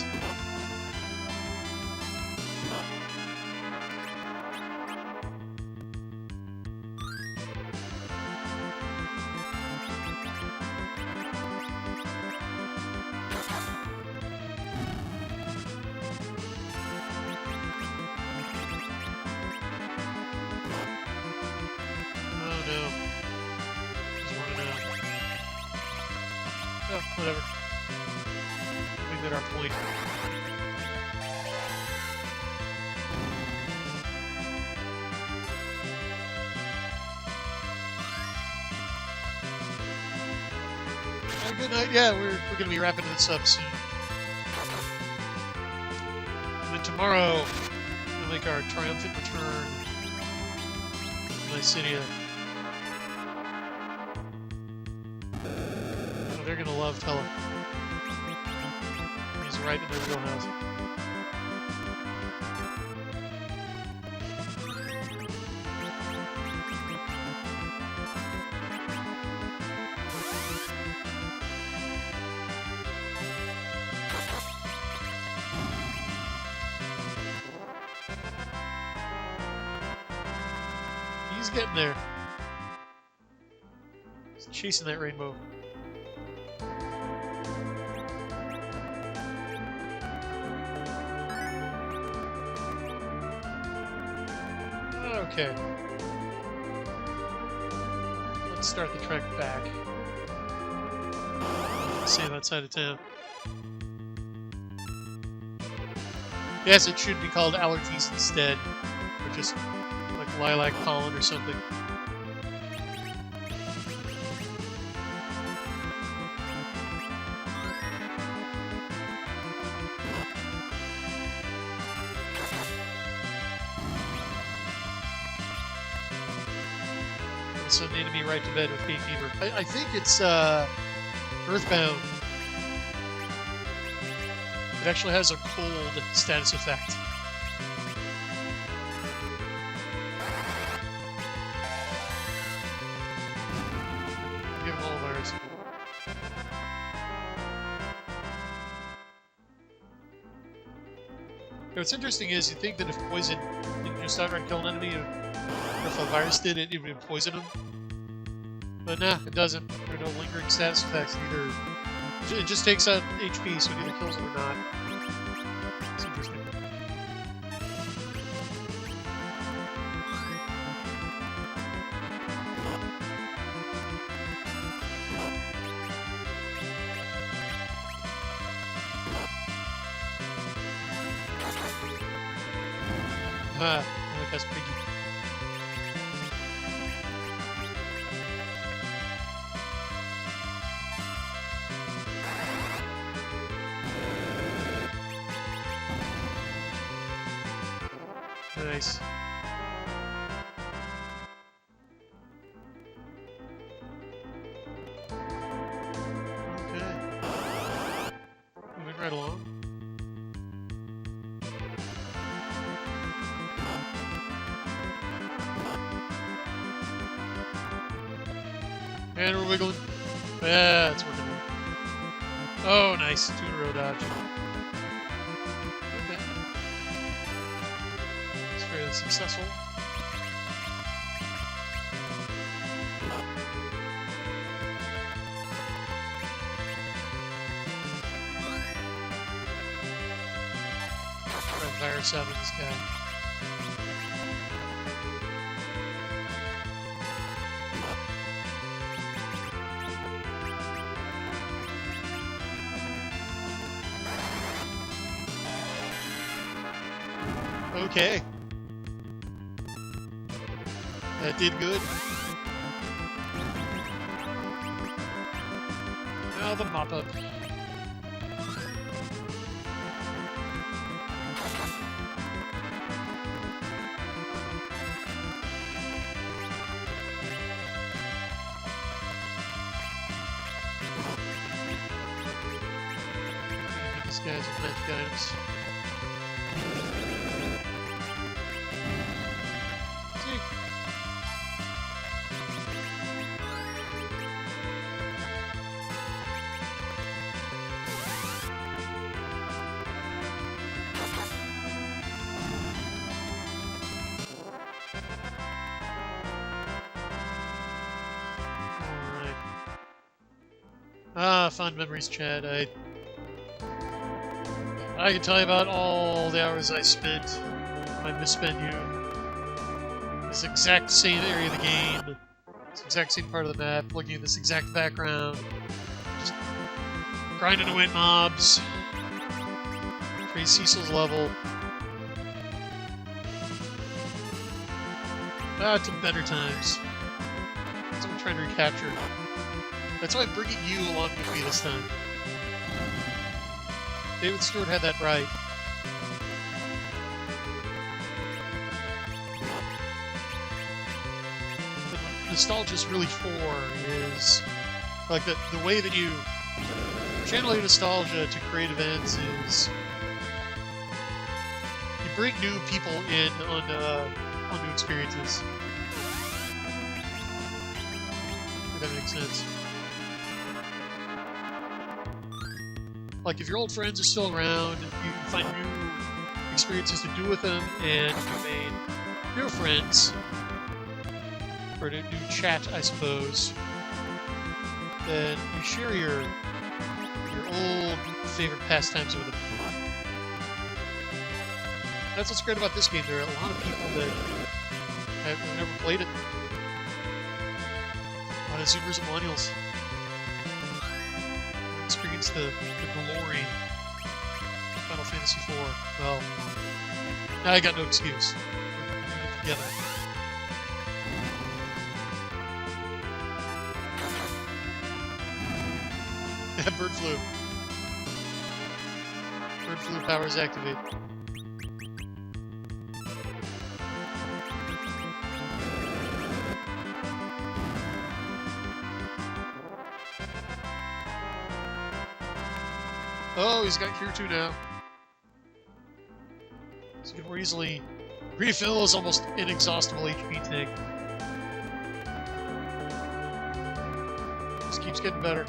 Oh, whatever. We made our point. Have a good night. Yeah, we're going to be wrapping this up soon. And then tomorrow, we'll make our triumphant return to Mycenae. Oh, they're going to love Tella. He's right in their wheelhouse. He's getting there. He's chasing that rainbow. Okay. Let's start the trek back. Save that side of town. Yes, it should be called allergies instead. Or just like lilac pollen or something. Send the enemy right to bed with hay fever. I think it's Earthbound. It actually has a cold status effect. Give them all of ours. What's interesting is you think that if poison didn't just outright kill an enemy, or if a virus did it, it would poison them. But nah, it doesn't. There are no lingering status effects either. It just takes out HP, so it either kills them or not. It's interesting. Ah, I like that's Piggy. Nice. Okay. Moving right along. And we're wiggling. Yeah, it's working out. Oh, nice. 2 in a row dodge. Okay. It's fairly successful. Try to virus out of this guy. Okay. That did good. Now the mop-up. These guys are magic items. Ah, fond memories, Chad. I can tell you about all the hours I spent, I misspent you. This exact same area of the game, this exact same part of the map, looking at this exact background, just grinding away at mobs, Trace Cecil's level. Ah, to better times. That's what I'm trying to recapture. That's why I'm bringing you along with me this time. David Stewart had that right. What nostalgia's really for is like the way that you channel your nostalgia to create events is you bring new people in on new experiences. If that makes sense. Like, if your old friends are still around, you can find new experiences to do with them, and you made new friends, or to do chat, I suppose, then you share your old favorite pastimes with them. That's what's great about this game. There are a lot of people that have never played it. A lot of Zoomers and Millennials. Experience the glory of Final Fantasy IV. Well, now I got no excuse. We're doing it together. Bird flu. Bird flu powers activate. Oh, he's got Cure 2 now. So he can more easily refill his almost inexhaustible HP tank. Just keeps getting better.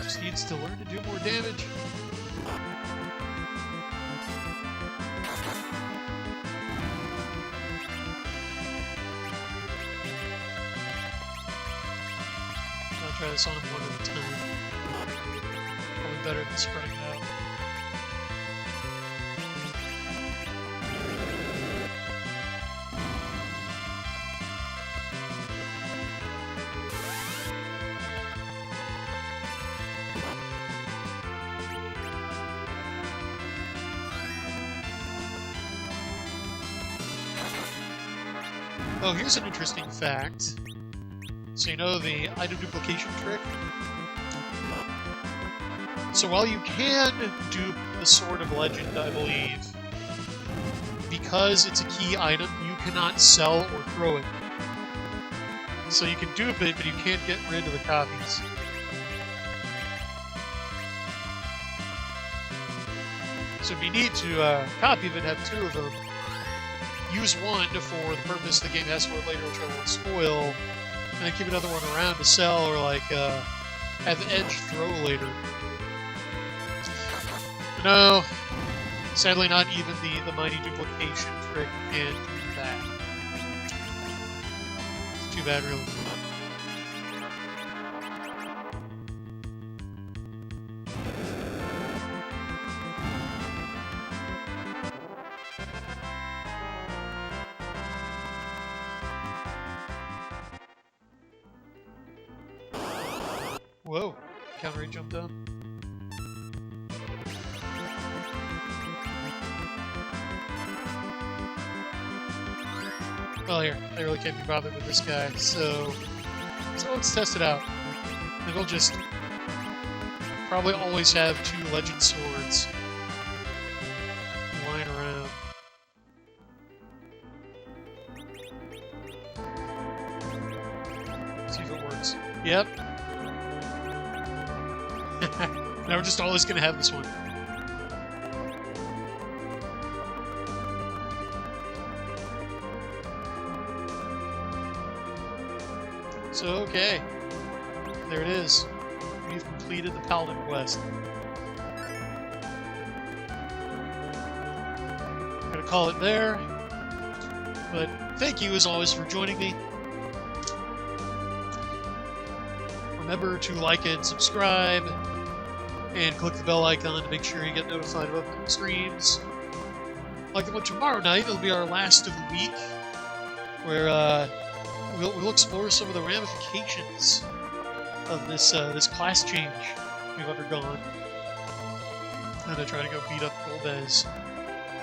Just needs to learn to do more damage. Try this on him one at a time. Probably better than spreading it out. Oh, here's an interesting fact. So you know the item duplication trick? So while you can dupe the Sword of Legend, I believe, because it's a key item, you cannot sell or throw it. So you can dupe it, but you can't get rid of the copies. So if you need to copy it and have two of them, use one for the purpose the game has for it later, which I won't spoil, and then keep another one around to sell or like have the edge throw later. But no, sadly not even the mighty duplication trick can do that. It's too bad, really. Whoa, counter jumped down. Well, here, I really can't be bothered with this guy, so let's test it out. And we'll just probably always have two legend swords lying around. See if it works. Yep. Now we're just always going to have this one. So, okay. There it is. We've completed the Paladin quest. I'm going to call it there. But thank you, as always, for joining me. Remember to like and subscribe. And click the bell icon to make sure you get notified of upcoming streams. Like the one tomorrow night, it'll be our last of the week, where we'll explore some of the ramifications of this class change we've undergone. and I try to go beat up Golbez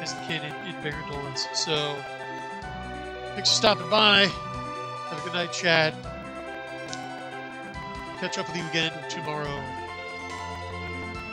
as the kid in Barondolins. So, thanks for stopping by. Have a good night, chat. Catch up with you again tomorrow.